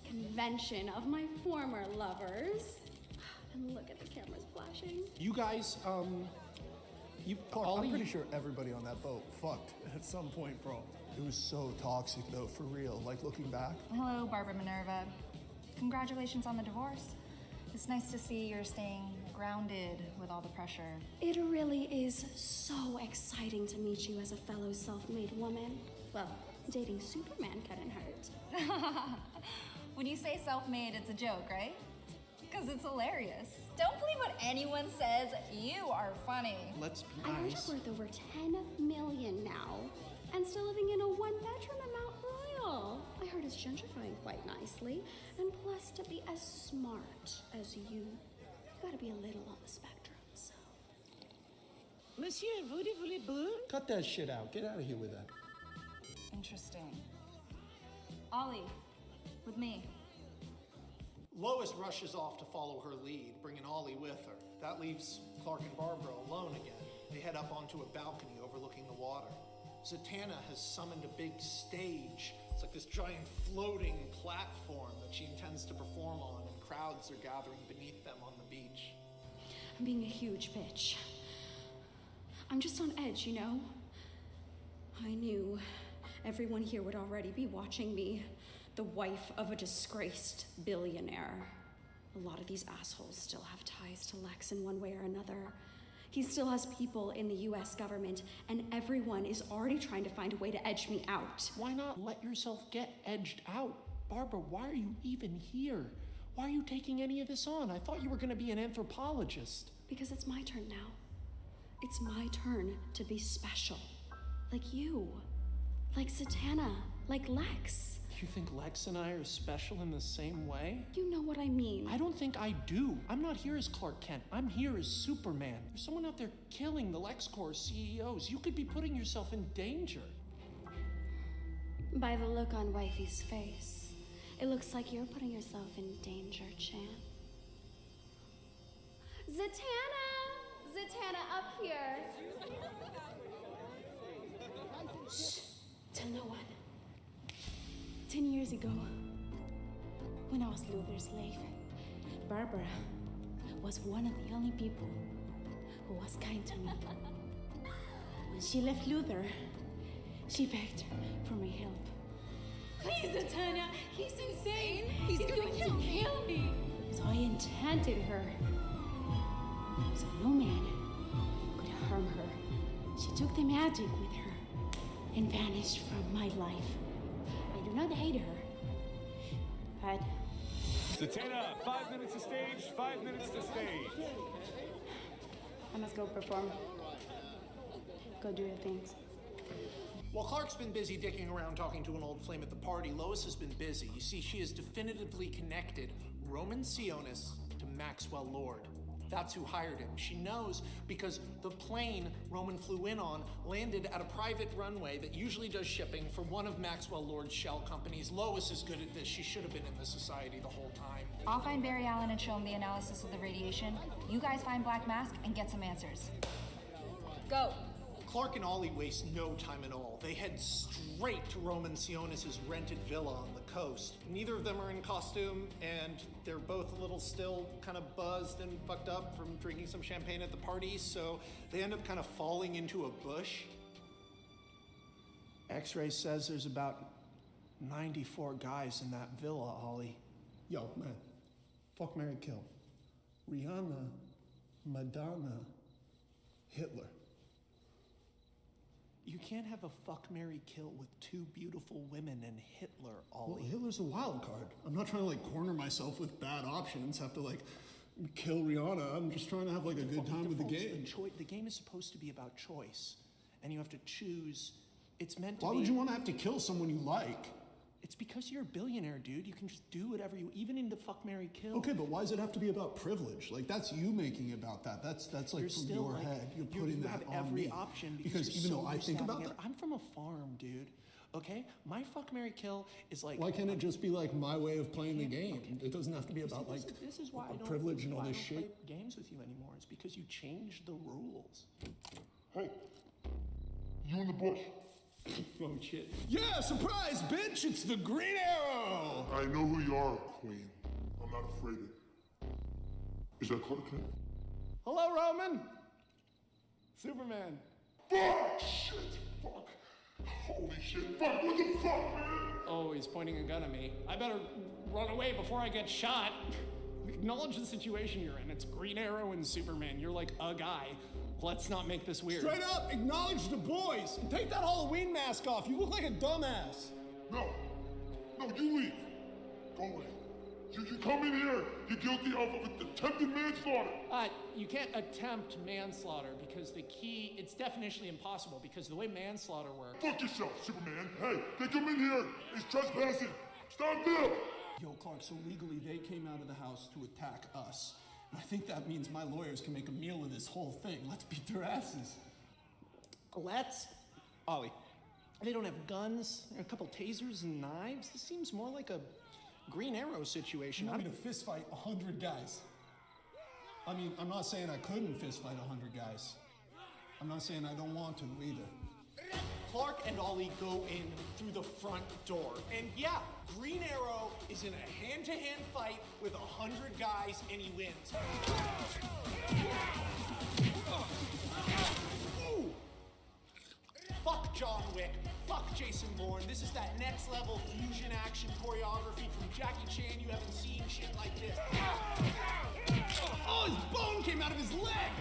Convention of my former lovers. And look at the cameras flashing. You guys, Clark, Ollie, I'm pretty sure everybody on that boat fucked at some point, bro. It was so toxic, though, for real. Like, looking back. Hello, Barbara Minerva. Congratulations on the divorce. It's nice to see you're staying grounded with all the pressure. It really is so exciting to meet you as a fellow self-made woman. Well, dating Superman couldn't hurt. When you say self-made, it's a joke, right? Because it's hilarious. Don't believe what anyone says. You are funny. Let's be I heard nice. you're worth over 10 million now, and still living in a one-bedroom at Mount Royal. I heard it's gentrifying quite nicely, and plus to be as smart as you gotta be a little on the spectrum, so. Monsieur, voulez-vous? Cut that shit out. Get out of here with that. Interesting. Ollie, with me. Lois rushes off to follow her lead, bringing Ollie with her. That leaves Clark and Barbara alone again. They head up onto a balcony overlooking the water. Zatanna has summoned a big stage. It's like this giant floating platform that she intends to perform on, and crowds are gathering beneath them on the beach. I'm being a huge bitch. I'm just on edge, you know? I knew everyone here would already be watching me, the wife of a disgraced billionaire. A lot of these assholes still have ties to Lex in one way or another. He still has people in the US government, and everyone is already trying to find a way to edge me out. Why not let yourself get edged out? Barbara, why are you even here? Why are you taking any of this on? I thought you were gonna be an anthropologist. Because it's my turn now. It's my turn to be special. Like you. Like Zatanna. Like Lex. You think Lex and I are special in the same way? You know what I mean. I don't think I do. I'm not here as Clark Kent. I'm here as Superman. There's someone out there killing the LexCorp CEOs. You could be putting yourself in danger. By the look on Wifey's face, it looks like you're putting yourself in danger, Chan. Zatanna! Zatanna, up here! Shh! Tell no one. 10 years ago, when I was Luther's slave, Barbara was one of the only people who was kind to me. When she left Luther, she begged for my help. Please, Zatanna, he's insane. He's going to kill me. So I enchanted her, so no man could harm her. She took the magic with her and vanished from my life. I do not hate her, but... Zatanna, 5 minutes to stage, 5 minutes to stage. I must go perform. Go do your things. While Clark's been busy dicking around talking to an old flame at the party, Lois has been busy. You see, she has definitively connected Roman Sionis to Maxwell Lord. That's who hired him. She knows because the plane Roman flew in on landed at a private runway that usually does shipping for one of Maxwell Lord's shell companies. Lois is good at this. She should have been in this society the whole time. I'll find Barry Allen and show him the analysis of the radiation. You guys find Black Mask and get some answers. Go. Clark and Ollie waste no time at all. They head straight to Roman Sionis' rented villa on the coast. Neither of them are in costume, and they're both a little still kind of buzzed and fucked up from drinking some champagne at the party, so they end up kind of falling into a bush. X-ray says there's about 94 guys in that villa, Ollie. Yo, man. Fuck, marry, kill. Rihanna, Madonna, Hitler. You can't have a fuck, marry, kill with two beautiful women and Hitler, Ollie. Well, Hitler's a wild card. I'm not trying to like corner myself with bad options, have to like kill Rihanna. I'm just trying to have like a good time with the game. The game is supposed to be about choice, and you have to choose. It's meant to Why be... would you want to have to kill someone you like? It's because you're a billionaire, dude. You can just do whatever you, even in the fuck, marry, kill. Okay, but why does it have to be about privilege? Like that's you making it about that. That's like from your head. You're putting that on every me. option because even though I think about that, I'm from a farm, dude. Okay, my fuck, marry, kill is like. Why can't it just be like my way of playing the game? It doesn't have to be about like this is why I don't, privilege and all this I don't shit. Play games with you anymore. It's because you changed the rules. Hey, you in the bush. Oh shit. Yeah, surprise, bitch! It's the Green Arrow! I know who you are, Queen. I'm not afraid of. Is that Clark Kent? Hello, Roman. Superman. Fuck! Shit! Fuck! Holy shit! Fuck! What the fuck, man? Oh, he's pointing a gun at me. I better run away before I get shot. Acknowledge the situation you're in. It's Green Arrow and Superman. You're like a guy. Let's not make this weird. Straight up, acknowledge the boys! And take that Halloween mask off. You look like a dumbass. No, you leave. Go away. You come in here. You're guilty of attempted manslaughter. You can't attempt manslaughter because it's definitionally impossible because the way manslaughter works. Fuck yourself, Superman. Hey, they come in here. He's trespassing. Stop them. Yo, Clark, so legally they came out of the house to attack us. And I think that means my lawyers can make a meal of this whole thing. Let's beat their asses. Let's. Ollie, they don't have guns, a couple tasers and knives. This seems more like a Green Arrow situation. You want me to fist fight 100 guys? I mean, I'm not saying I couldn't fist fight 100 guys. I'm not saying I don't want to either. Clark and Ollie go in through the front door. And yeah, Green Arrow is in a hand-to-hand fight with 100 guys and he wins. Ooh. Fuck John Wick. Fuck Jason Bourne. This is that next level fusion action choreography from Jackie Chan. You haven't seen shit like this. Oh, his bone came out of his leg!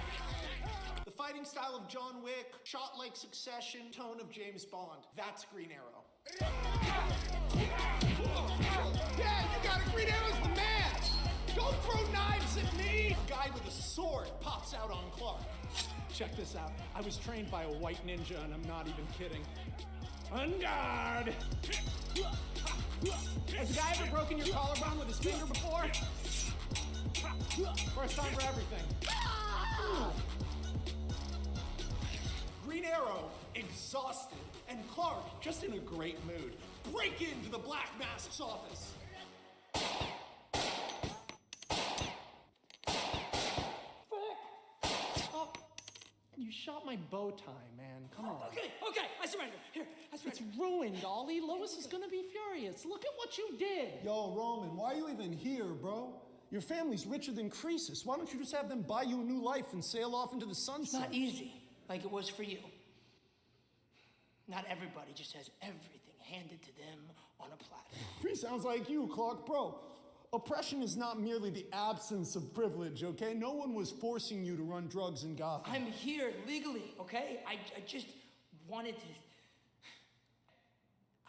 The fighting style of John Wick, shot like Succession, tone of James Bond. That's Green Arrow. Yeah, you got it! Green Arrow's the man! Don't throw knives at me! A guy with a sword pops out on Clark. Check this out. I was trained by a white ninja, and I'm not even kidding. On guard! Has a guy ever broken your collarbone with his finger before? First time for everything. Green Arrow, exhausted, and Clark, just in a great mood, break into the Black Mask's office. Oh, you shot my bow tie, man. Come on. Okay, I surrender. Here, I surrender. It's ruined, Ollie. Lois is gonna be furious. Look at what you did. Yo, Roman, why are you even here, bro? Your family's richer than Croesus. Why don't you just have them buy you a new life and sail off into the sunset? It's not easy, like it was for you. Not everybody just has everything handed to them on a platter. He sounds like you, Clark. Bro, oppression is not merely the absence of privilege, okay? No one was forcing you to run drugs in Gotham. I'm here legally, okay? I just wanted to...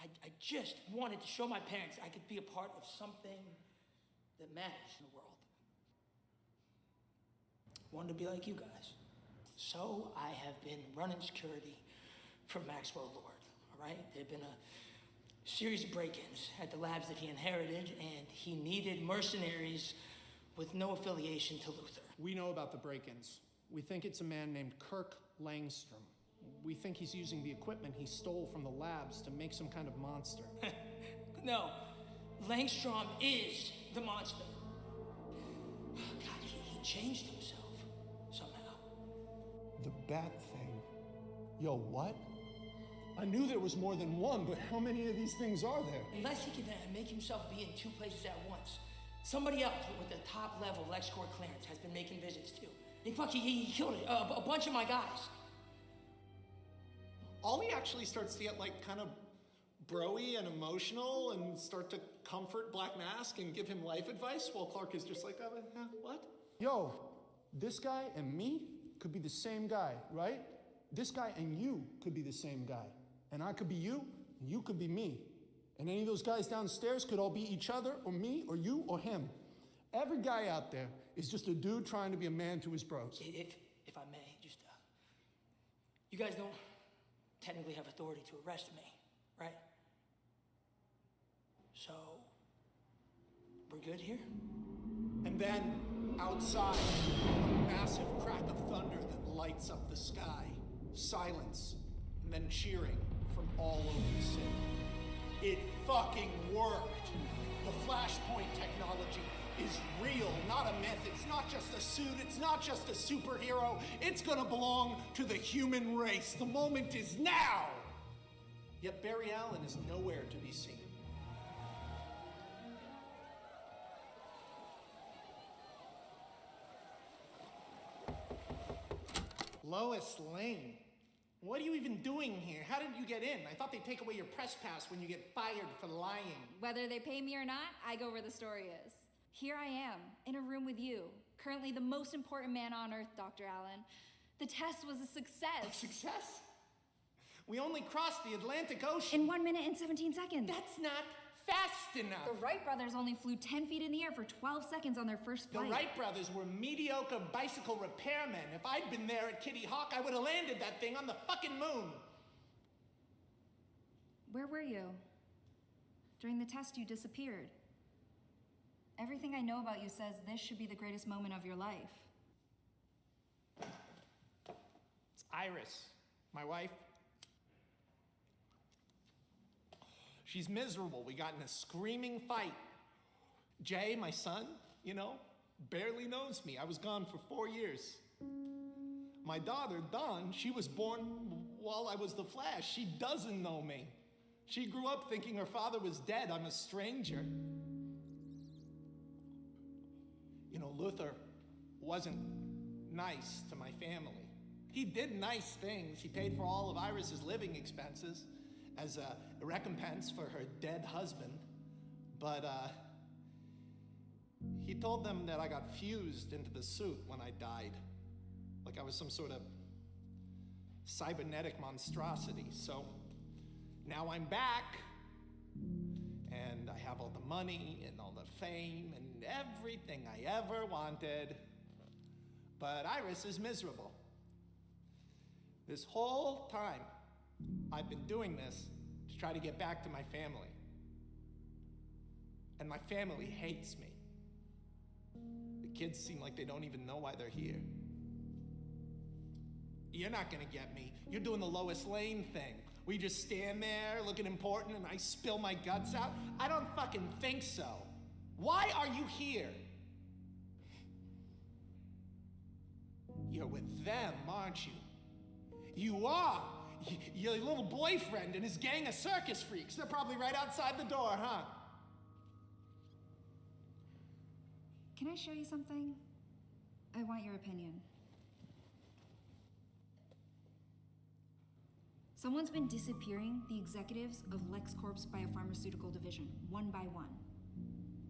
I just wanted to show my parents I could be a part of something that matters in the world. Wanted to be like you guys. So I have been running security for Maxwell Lord, all right? There have been a series of break-ins at the labs that he inherited, and he needed mercenaries with no affiliation to Luther. We know about the break-ins. We think it's a man named Kirk Langstrom. We think he's using the equipment he stole from the labs to make some kind of monster. No, Langstrom is the monster. God, he changed himself somehow. The bat thing. Yo, what? I knew there was more than one, but how many of these things are there? Unless he can make himself be in two places at once. Somebody else with the top level LexCorp clearance has been making visits too. He killed a bunch of my guys. Ollie actually starts to get like kind of bro-y and emotional and start to comfort Black Mask and give him life advice while Clark is just like, what? Yo, this guy and me could be the same guy, right? This guy and you could be the same guy. And I could be you, and you could be me. And any of those guys downstairs could all be each other, or me, or you, or him. Every guy out there is just a dude trying to be a man to his bros. If I may, just, you guys don't technically have authority to arrest me, right? So, we're good here? And then, outside, a massive crack of thunder that lights up the sky. Silence, and then cheering from all over the city. It fucking worked! The Flashpoint technology is real, not a myth. It's not just a suit, it's not just a superhero. It's gonna belong to the human race. The moment is now! Yet Barry Allen is nowhere to be seen. Lois Lane. What are you even doing here? How did you get in? I thought they'd take away your press pass when you get fired for lying. Whether they pay me or not, I go where the story is. Here I am, in a room with you, currently the most important man on Earth, Dr. Allen. The test was a success. A success? We only crossed the Atlantic Ocean. In 1 minute and 17 seconds. That's not fast enough. The Wright brothers only flew 10 feet in the air for 12 seconds on their first flight. The Wright brothers were mediocre bicycle repairmen. If I'd been there at Kitty Hawk, I would have landed that thing on the fucking moon. Where were you? During the test, you disappeared. Everything I know about you says this should be the greatest moment of your life. It's Iris. My wife, she's miserable. We got in a screaming fight. Jay, my son, barely knows me. I was gone for 4 years. My daughter, Dawn, she was born while I was the Flash. She doesn't know me. She grew up thinking her father was dead. I'm a stranger. Luther wasn't nice to my family. He did nice things. He paid for all of Iris's living expenses as a recompense for her dead husband. But he told them that I got fused into the suit when I died. Like I was some sort of cybernetic monstrosity. So now I'm back, and I have all the money and all the fame and everything I ever wanted. But Iris is miserable. This whole time, I've been doing this to try to get back to my family. And my family hates me. The kids seem like they don't even know why they're here. You're not gonna get me. You're doing the Lois Lane thing. We just stand there looking important and I spill my guts out. I don't fucking think so. Why are you here? You're with them, aren't you? You are. Your little boyfriend and his gang of circus freaks. They're probably right outside the door, huh? Can I show you something? I want your opinion. Someone's been disappearing the executives of LexCorp's biopharmaceutical division, one by one.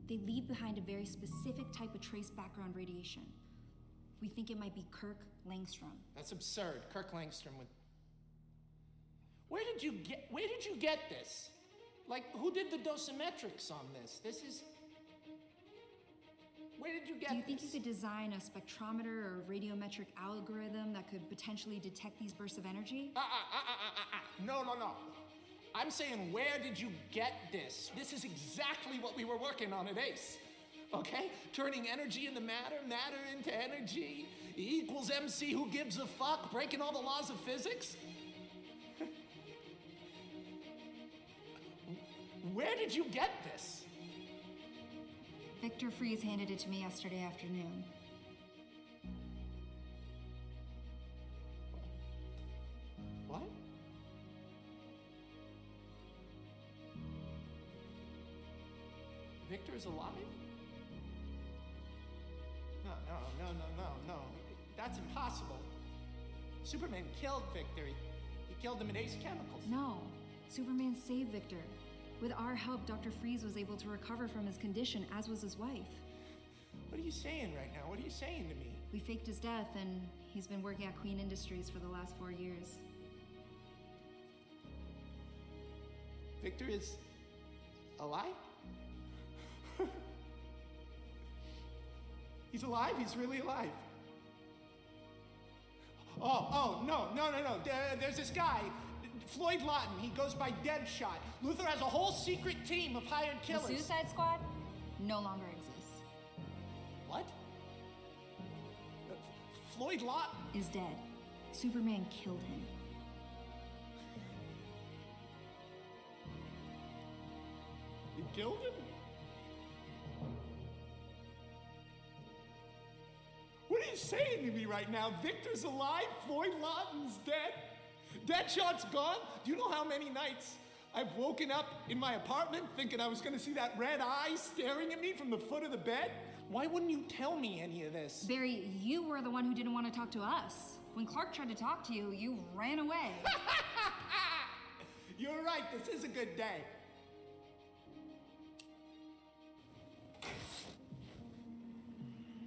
They leave behind a very specific type of trace background radiation. We think it might be Kirk Langstrom. That's absurd. Kirk Langstrom would... Where did you get this? Like, who did the dosimetrics on this? This is... Where did you get this? Do you think you could design a spectrometer or radiometric algorithm that could potentially detect these bursts of energy? No. I'm saying, where did you get this? This is exactly what we were working on at ACE. Okay? Turning energy into matter, matter into energy, E equals MC, who gives a fuck? Breaking all the laws of physics? Where did you get this? Victor Fries handed it to me yesterday afternoon. What? Victor is alive? No. That's impossible. Superman killed Victor. He killed him at Ace Chemicals. No. Superman saved Victor. With our help, Dr. Freeze was able to recover from his condition, as was his wife. What are you saying right now? What are you saying to me? We faked his death, and he's been working at Queen Industries for the last 4 years. Victor is alive? He's alive? He's really alive. No. There's this guy, Floyd Lawton. He goes by Deadshot. Luther has a whole secret team of hired killers. The Suicide Squad no longer exists. What? Floyd Lawton is dead. Superman killed him. He killed him? What are you saying to me right now? Victor's alive? Floyd Lawton's dead? Deadshot's gone? Do you know how many nights I've woken up in my apartment thinking I was gonna see that red eye staring at me from the foot of the bed? Why wouldn't you tell me any of this? Barry, you were the one who didn't want to talk to us. When Clark tried to talk to you, you ran away. You're right, this is a good day.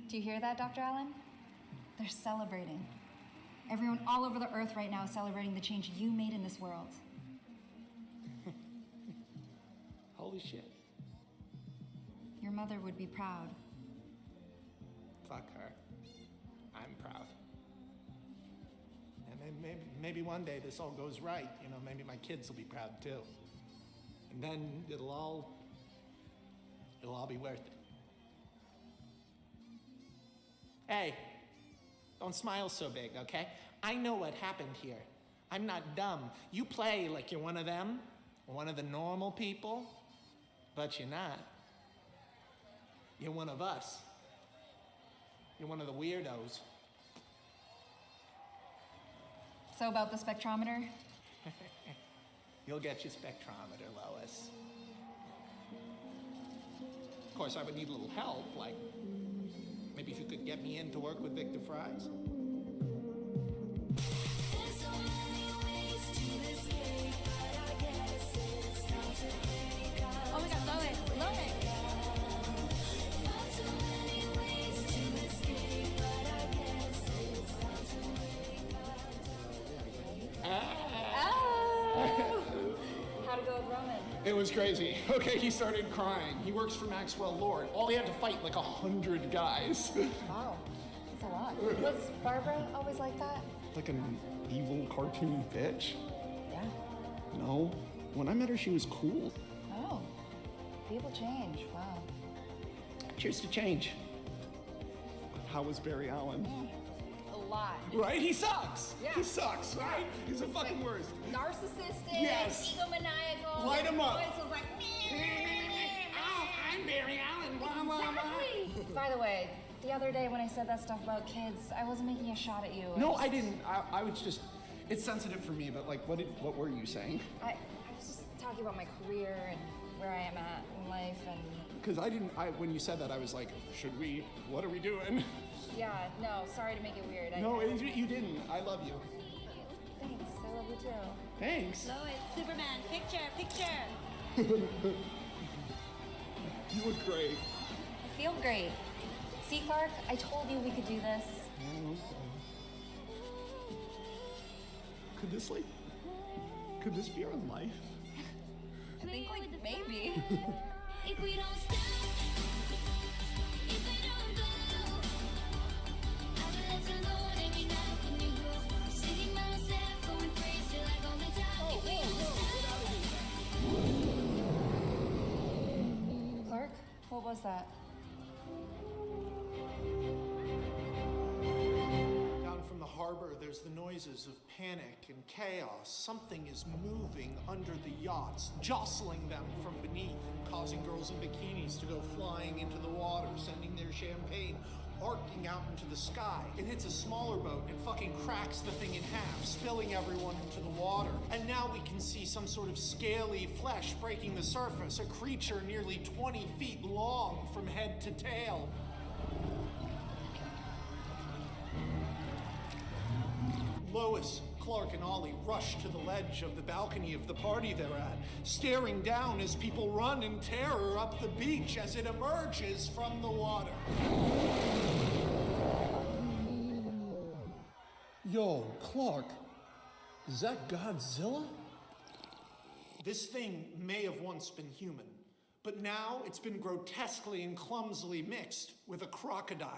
Do you hear that, Dr. Allen? They're celebrating. Everyone all over the earth right now is celebrating the change you made in this world. Holy shit. Your mother would be proud. Fuck her. I'm proud. And maybe one day this all goes right. Maybe my kids will be proud too. And then it'll all be worth it. Hey, don't smile so big, okay? I know what happened here. I'm not dumb. You play like you're one of them, one of the normal people, but you're not. You're one of us. You're one of the weirdos. So about the spectrometer? You'll get your spectrometer, Lois. Of course, I would need a little help, like maybe if you could get me in to work with Victor Fries. Oh my god, love it, love it. How'd it go with Roman? It was crazy. Okay, he started crying. He works for Maxwell Lord. All he had to fight like 100 guys. Wow, that's a lot. Was Barbara always like that? Like an evil cartoon bitch? Yeah. No. When I met her, she was cool. Oh, people change, wow. Cheers to change. How was Barry Allen? A lot. Right? He sucks. Yeah. He sucks, right? He's a fucking worst. Narcissistic, Yes. egomaniacal. Light him up. Voice was like, Oh, I'm Barry Allen. Blah, blah, blah. exactly. By the way, the other day when I said that stuff about kids, I wasn't making a shot at you. No, I didn't. I was just. It's sensitive for me, but like, what were you saying? I was just talking about my career and where I am at in life and. Because when you said that, I was like, what are we doing? Yeah, no, sorry to make it weird. No, you didn't. I love you. Thanks, I love you too. Thanks. Lois, Superman, picture. You look great. I feel great. See, Clark, I told you we could do this. Could this be our life? I think, like, maybe. If we don't stop, if we don't go, I will let you know every night when you go. I'm sitting by myself, going crazy like all the time. If we don't stop. Clark, what was that? Down from the harbor, there's the noises of panic and chaos. Something is moving under the yachts, jostling them from beneath and causing girls in bikinis to go flying into the water, sending their champagne arcing out into the sky. It hits a smaller boat and fucking cracks the thing in half, spilling everyone into the water. And now we can see some sort of scaly flesh breaking the surface, a creature nearly 20 feet long from head to tail. Lois, Clark, and Ollie rush to the ledge of the balcony of the party they're at, staring down as people run in terror up the beach as it emerges from the water. Yo, Clark, is that Godzilla? This thing may have once been human, but now it's been grotesquely and clumsily mixed with a crocodile.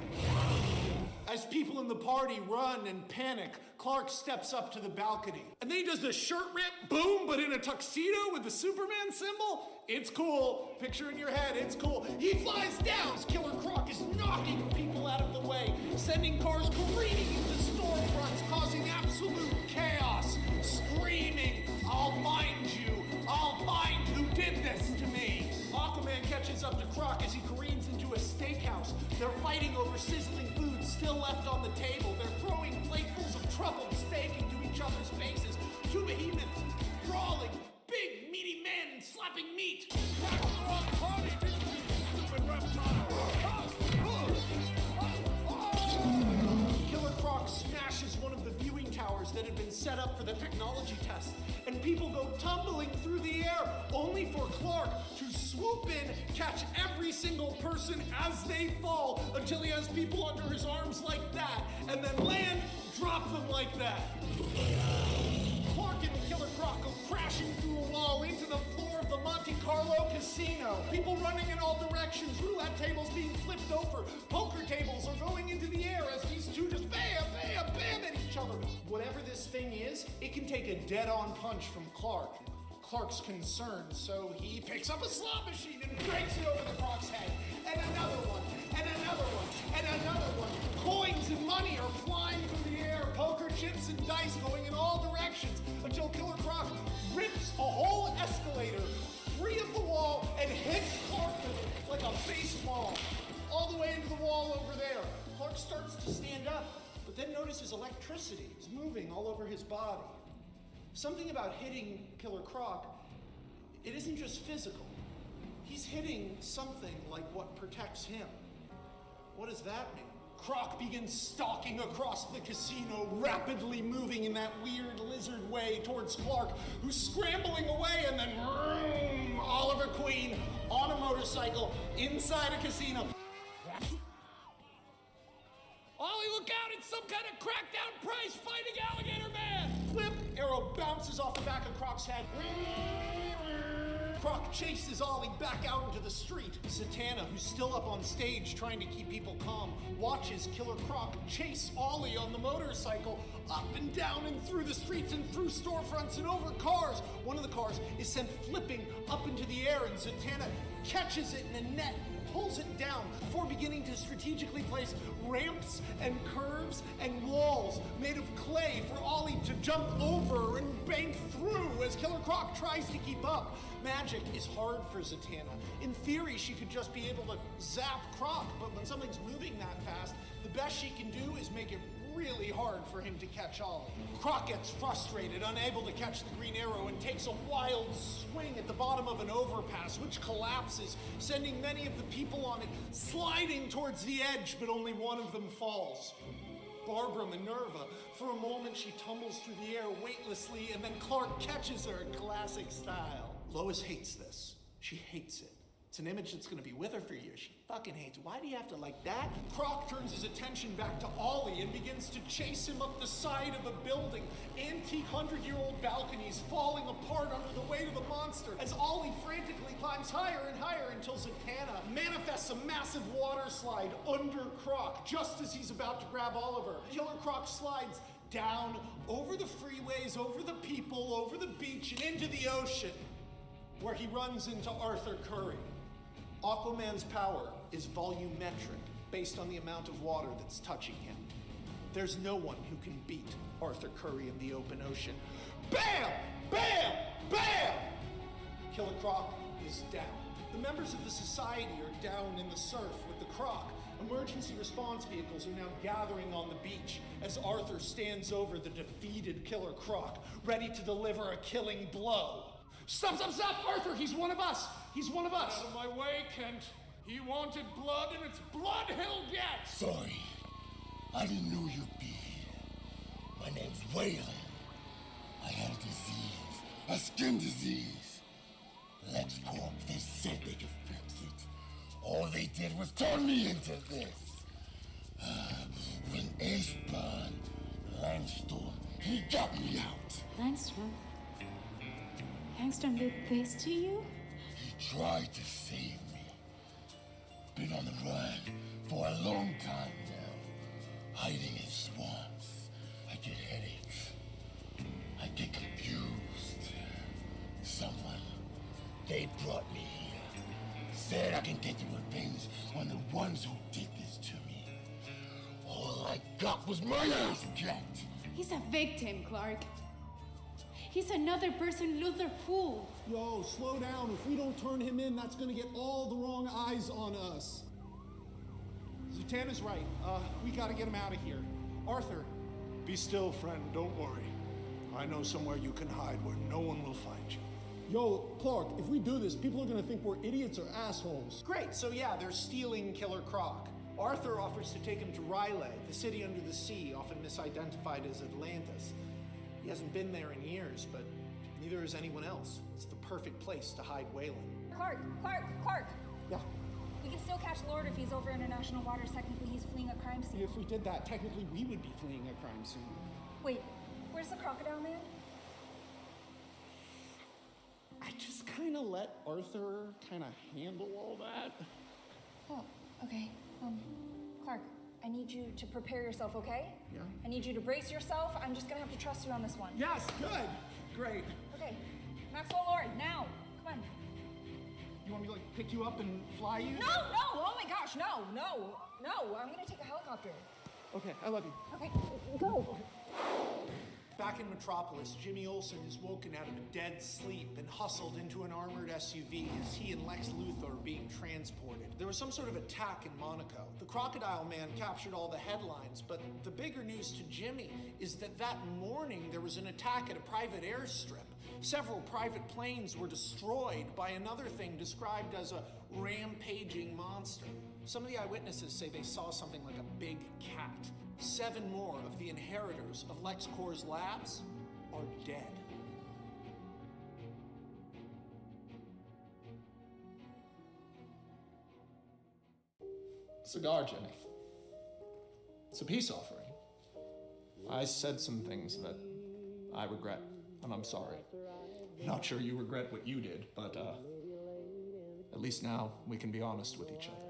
As people in the party run and panic, Clark steps up to the balcony. And then he does the shirt rip, boom, but in a tuxedo with the Superman symbol. It's cool. Picture in your head, it's cool. He flies down. Killer Croc is knocking people out of the way, sending cars careening into storefronts, causing absolute chaos, screaming, "I'll find you. I'll find who did this to me." Aquaman catches up to Croc as he careens into a steakhouse. They're fighting over sizzling food still left on the table. They're throwing platefuls of truffled steak into each other's faces. Two behemoths brawling, big meaty men slapping meat. Killer Croc smashes one of the viewing towers that had been set up for the technology test, and people go tumbling through the air, only for Clark to swoop in, catch every single person as they fall, until he has people under his arms like that, and then land, drop them like that. Clark and Killer Croc go crashing through a wall into the floor of the Monte Carlo casino. People running in all directions, roulette tables being flipped over, poker tables are going into the air as these two just bam, bam, bam at each other. Whatever this thing is, it can take a dead-on punch from Clark. Clark's concerned, so he picks up a slot machine and breaks it over the Croc's head. And another one, and another one, and another one. Coins and money are flying through the air, poker chips and dice going in all directions, until Killer Croc rips a whole escalator free of the wall and hits Clark with it like a baseball, all the way into the wall over there. Clark starts to stand up, but then notices electricity is moving all over his body. Something about hitting Killer Croc, it isn't just physical. He's hitting something like what protects him. What does that mean? Croc begins stalking across the casino, rapidly moving in that weird lizard way towards Clark, who's scrambling away, and then vroom, Oliver Queen on a motorcycle inside a casino. Ollie, look out! It's some kind of crackdown prize fighting alligator man! Flip! Arrow bounces off the back of Croc's head. Croc chases Ollie back out into the street. Zatanna, who's still up on stage trying to keep people calm, watches Killer Croc chase Ollie on the motorcycle up and down and through the streets and through storefronts and over cars. One of the cars is sent flipping up into the air, and Zatanna catches it in a net, pulls it down before beginning to strategically place ramps and curves and walls made of clay for Ollie to jump over and bank through as Killer Croc tries to keep up. Magic is hard for Zatanna. In theory, she could just be able to zap Croc, but when something's moving that fast, the best she can do is make it really hard for him to catch Ollie. Croc gets frustrated, unable to catch the green arrow, and takes a wild swing at the bottom of an overpass, which collapses, sending many of the people on it sliding towards the edge, but only one of them falls. Barbara Minerva, for a moment she tumbles through the air weightlessly, and then Clark catches her in classic style. Lois hates this. She hates it. It's an image that's gonna be with her for years. She fucking hates it. Why do you have to like that? Croc turns his attention back to Ollie and begins to chase him up the side of a building. Antique 100-year-old balconies falling apart under the weight of the monster as Ollie frantically climbs higher and higher until Zatanna manifests a massive water slide under Croc just as he's about to grab Oliver. Killer Croc slides down, over the freeways, over the people, over the beach, and into the ocean, where he runs into Arthur Curry. Aquaman's power is volumetric, based on the amount of water that's touching him. There's no one who can beat Arthur Curry in the open ocean. Bam! Bam! Bam! Killer Croc is down. The members of the society are down in the surf with the Croc. Emergency response vehicles are now gathering on the beach as Arthur stands over the defeated Killer Croc, ready to deliver a killing blow. Stop, stop, stop! Arthur, he's one of us! He's one of us! Out of my way, Kent. He wanted blood, and it's blood he'll get! Sorry. I didn't know you'd be here. My name's Waylon. I had a disease. A skin disease. LexCorp, they said they could fix it. All they did was turn me into this. When Ace burned, Langstorm, he got me out. Langstrom? Langstrom did this to you? He tried to save me. Been on the run for a long time now. Hiding in swamps. I get headaches. I get confused. Someone, they brought me here. Said I can get the revenge on the ones who did this to me. All I got was my ass kicked. He's a victim, Clark. He's another person Luther fooled. Yo, slow down. If we don't turn him in, that's gonna get all the wrong eyes on us. Zatanna's right. We gotta get him out of here. Arthur. Be still, friend. Don't worry. I know somewhere you can hide where no one will find you. Yo, Clark, if we do this, people are gonna think we're idiots or assholes. Great, so yeah, they're stealing Killer Croc. Arthur offers to take him to R'lyeh, the city under the sea, often misidentified as Atlantis. He hasn't been there in years, but neither has anyone else. It's the perfect place to hide Waylon. Clark! Yeah. We can still catch Lord if he's over international waters. Technically, he's fleeing a crime scene. If we did that, technically we would be fleeing a crime scene. Wait, where's the crocodile man? I just kind of let Arthur kind of handle all that. Oh, okay. Clark, I need you to prepare yourself, okay? Yeah. I need you to brace yourself. I'm just gonna have to trust you on this one. Yes, good. Great. Okay. Maxwell Lord, now. Come on. You want me to like pick you up and fly you? No! Oh my gosh, no! I'm gonna take a helicopter. Okay, I love you. Okay, go. Back in Metropolis, Jimmy Olsen is woken out of a dead sleep and hustled into an armored SUV as he and Lex Luthor are being transported. There was some sort of attack in Monaco. The Crocodile Man captured all the headlines, but the bigger news to Jimmy is that that morning there was an attack at a private airstrip. Several private planes were destroyed by another thing described as a rampaging monster. Some of the eyewitnesses say they saw something like a big cat. 7 more of the inheritors of LexCorp's labs are dead. Cigar, Jimmy. It's a peace offering. I said some things that I regret, and I'm sorry. Not sure you regret what you did, but at least now we can be honest with each other.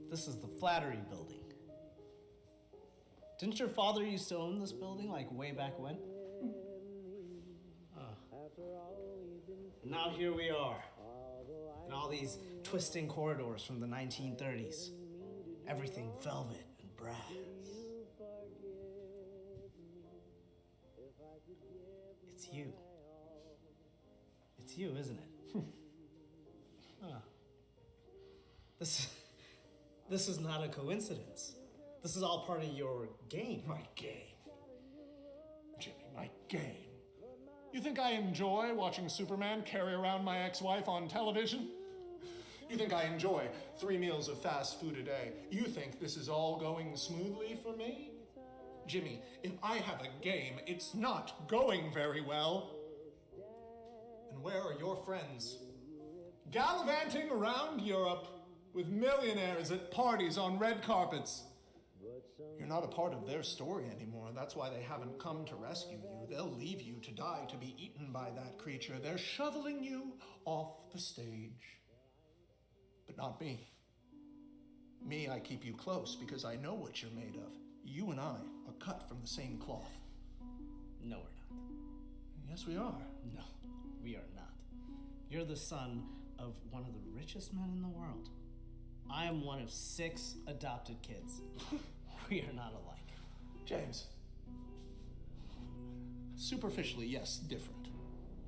This is the Flattery Building. Didn't your father used to own this building, like way back when? Now here we are, in all these twisting corridors from the 1930s. Everything velvet and brass. It's you. It's you, isn't it? This is not a coincidence. This is all part of your game. My game. Jimmy, my game. You think I enjoy watching Superman carry around my ex-wife on television? You think I enjoy 3 meals of fast food a day? You think this is all going smoothly for me? Jimmy, if I have a game, it's not going very well. And where are your friends? Gallivanting around Europe with millionaires at parties on red carpets. You're not a part of their story anymore. That's why they haven't come to rescue you. They'll leave you to die, to be eaten by that creature. They're shoveling you off the stage. But not me. Me, I keep you close because I know what you're made of. You and I are cut from the same cloth. No, we're not. Yes, we are. No, we are not. You're the son of one of the richest men in the world. I am one of 6 adopted kids. We are not alike. James. Superficially, yes, different.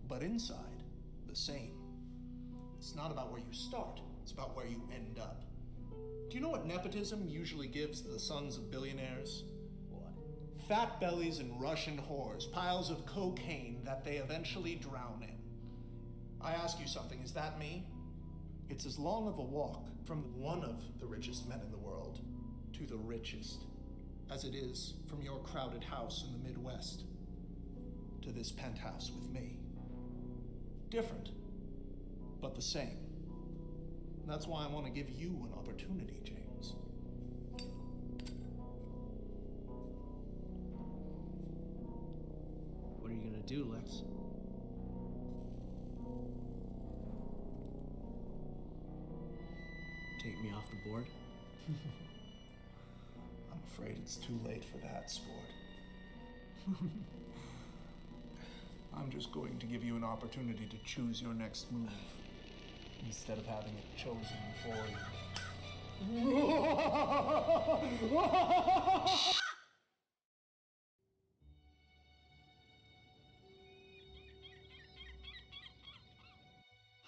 But inside, the same. It's not about where you start, it's about where you end up. Do you know what nepotism usually gives the sons of billionaires? What? Fat bellies and Russian whores, piles of cocaine that they eventually drown in. I ask you something, is that me? It's as long of a walk from one of the richest men in the world to the richest as it is from your crowded house in the Midwest to this penthouse with me. Different, but the same. And that's why I want to give you an opportunity, James. What are you gonna do, Lex? Take me off the board? I'm afraid it's too late for that, sport. I'm just going to give you an opportunity to choose your next move instead of having it chosen for you.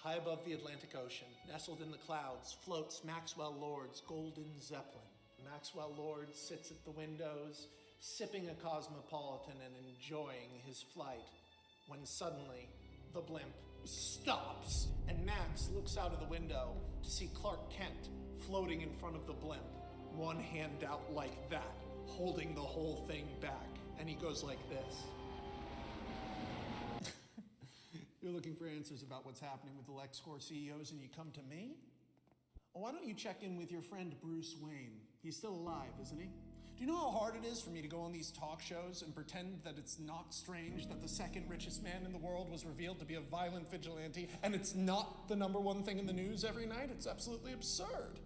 High above the Atlantic Ocean, nestled in the clouds, floats Maxwell Lord's Golden Zeppelin. Maxwell Lord sits at the windows, sipping a cosmopolitan and enjoying his flight, when suddenly the blimp stops, and Max looks out of the window to see Clark Kent floating in front of the blimp, one hand out like that, holding the whole thing back, and he goes like this. You're looking for answers about what's happening with the LexCorp CEOs, and you come to me? Well, why don't you check in with your friend Bruce Wayne? He's still alive, isn't he? Do you know how hard it is for me to go on these talk shows and pretend that it's not strange that the second richest man in the world was revealed to be a violent vigilante, and it's not the #1 thing in the news every night? It's absolutely absurd.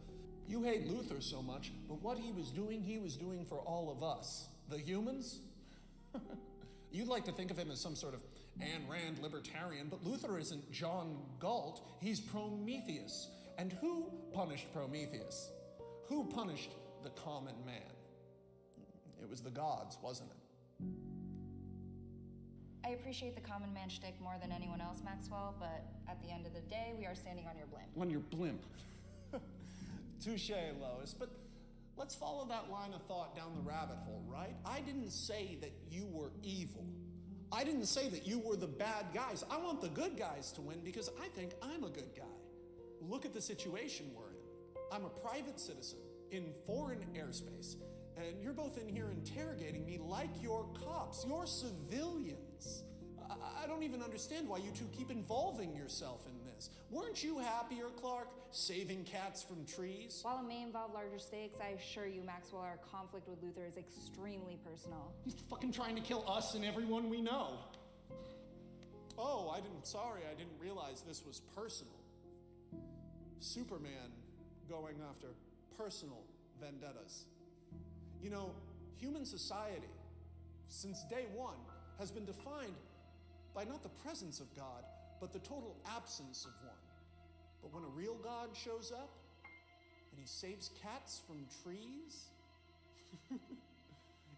You hate Luthor so much, but what he was doing for all of us, the humans. You'd like to think of him as some sort of Ayn Rand libertarian, but Luther isn't John Galt, he's Prometheus. And who punished Prometheus? Who punished the common man? It was the gods, wasn't it? I appreciate the common man shtick more than anyone else, Maxwell, but at the end of the day, we are standing on your blimp. On your blimp. Touche, Lois, but let's follow that line of thought down the rabbit hole, right? I didn't say that you were evil. I didn't say that you were the bad guys. I want the good guys to win because I think I'm a good guy. Look at the situation we're in. I'm a private citizen in foreign airspace, and you're both in here interrogating me like you're cops. You're civilians. I don't even understand why you two keep involving yourself in this. Weren't you happier, Clark, saving cats from trees? While it may involve larger stakes, I assure you, Maxwell, our conflict with Luther is extremely personal. He's fucking trying to kill us and everyone we know. Oh, sorry, I didn't realize this was personal. Superman going after personal vendettas. You know, human society, since day one, has been defined by not the presence of God, but the total absence of one. But when a real God shows up, and he saves cats from trees,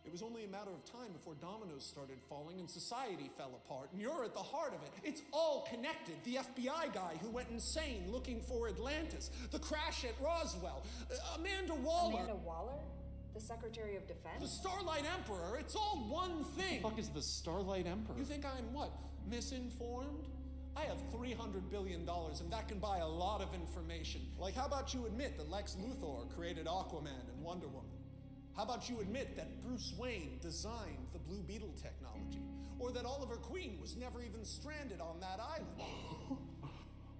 it was only a matter of time before dominoes started falling and society fell apart, and you're at the heart of it. It's all connected. The FBI guy who went insane looking for Atlantis, the crash at Roswell, Amanda Waller. Amanda Waller? The Secretary of Defense? The Starlight Emperor, it's all one thing. What the fuck is the Starlight Emperor? You think I'm what, misinformed? I have $300 billion, and that can buy a lot of information. Like, how about you admit that Lex Luthor created Aquaman and Wonder Woman? How about you admit that Bruce Wayne designed the Blue Beetle technology? Or that Oliver Queen was never even stranded on that island?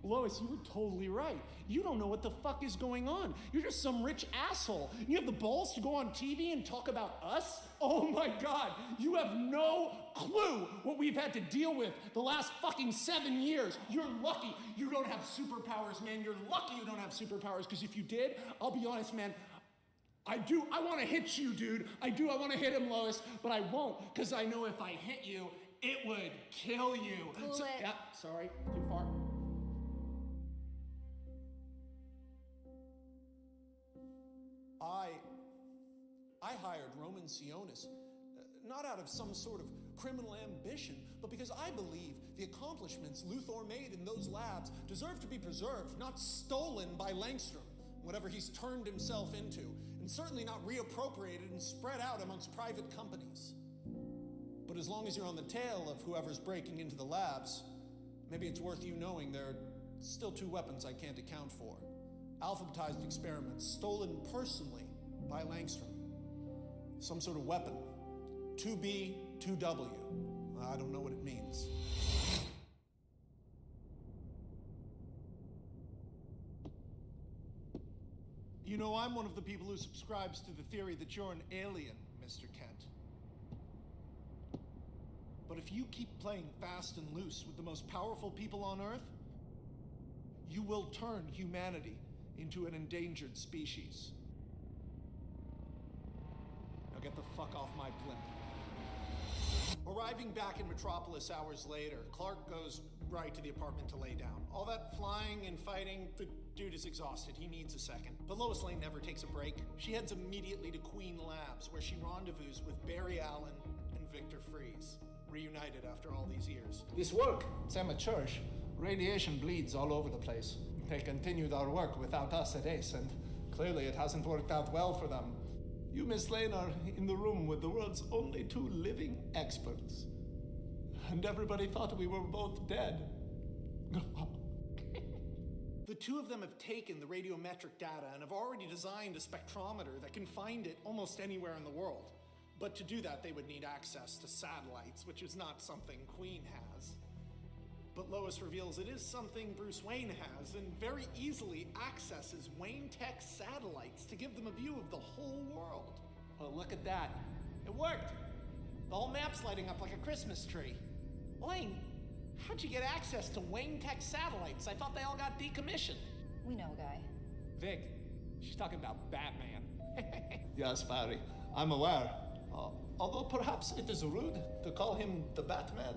Lois, you were totally right. You don't know what the fuck is going on. You're just some rich asshole. You have the balls to go on TV and talk about us? Oh my God, you have no clue what we've had to deal with the last fucking 7 years. You're lucky you don't have superpowers, man. You're lucky you don't have superpowers, because if you did, I'll be honest, man, I want to hit you, dude. I want to hit him, Lois, but I won't, because I know if I hit you, it would kill you. Cool it. Yeah, sorry, too far. I hired Roman Sionis, not out of some sort of criminal ambition, but because I believe the accomplishments Luthor made in those labs deserve to be preserved, not stolen by Langstrom, whatever he's turned himself into, and certainly not reappropriated and spread out amongst private companies. But as long as you're on the tail of whoever's breaking into the labs, maybe it's worth you knowing there are still 2 weapons I can't account for. Alphabetized experiments stolen personally by Langstrom. Some sort of weapon. 2B, 2W. I don't know what it means. You know, I'm one of the people who subscribes to the theory that you're an alien, Mr. Kent. But if you keep playing fast and loose with the most powerful people on Earth, you will turn humanity into an endangered species. Now get the fuck off my blimp. Arriving back in Metropolis hours later, Clark goes right to the apartment to lay down. All that flying and fighting, the dude is exhausted. He needs a second. But Lois Lane never takes a break. She heads immediately to Queen Labs, where she rendezvous with Barry Allen and Victor Fries, reunited after all these years. This work, it's amateurish. Radiation bleeds all over the place. They continued our work without us at ACE, and clearly it hasn't worked out well for them. You, Miss Lane, are in the room with the world's only 2 living experts. And everybody thought we were both dead. The 2 of them have taken the radiometric data and have already designed a spectrometer that can find it almost anywhere in the world. But to do that, they would need access to satellites, which is not something Queen has. But Lois reveals it is something Bruce Wayne has, and very easily accesses Wayne Tech satellites to give them a view of the whole world. Oh, look at that. It worked. The whole map's lighting up like a Christmas tree. Wayne, how'd you get access to Wayne Tech satellites? I thought they all got decommissioned. We know, Guy. Vic, she's talking about Batman. Yes, Barry, I'm aware. Although perhaps it is rude to call him the Batman.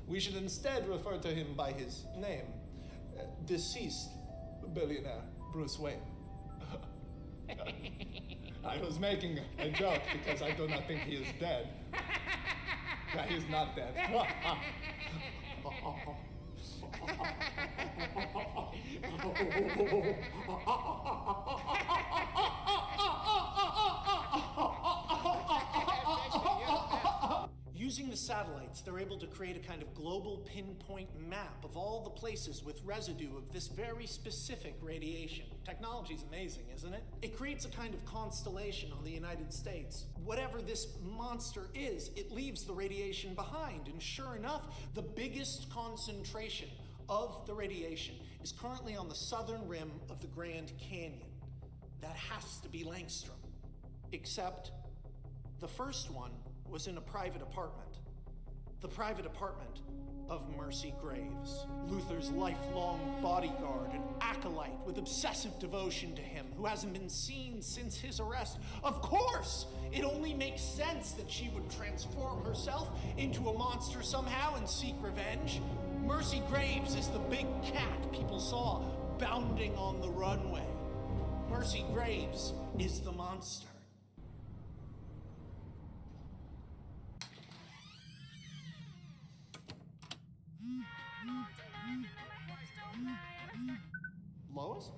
We should instead refer to him by his name. Deceased billionaire Bruce Wayne. I was making a joke because I do not think he is dead. He is not dead. Using the satellites, they're able to create a kind of global pinpoint map of all the places with residue of this very specific radiation. Technology's amazing, isn't it? It creates a kind of constellation on the United States. Whatever this monster is, it leaves the radiation behind. And sure enough, the biggest concentration of the radiation is currently on the southern rim of the Grand Canyon. That has to be Langstrom. Except the first one was in a private apartment. The private apartment of Mercy Graves, Luther's lifelong bodyguard and acolyte with obsessive devotion to him, who hasn't been seen since his arrest. Of course, it only makes sense that she would transform herself into a monster somehow and seek revenge. Mercy Graves is the big cat people saw bounding on the runway. Mercy Graves is the monster. Lois?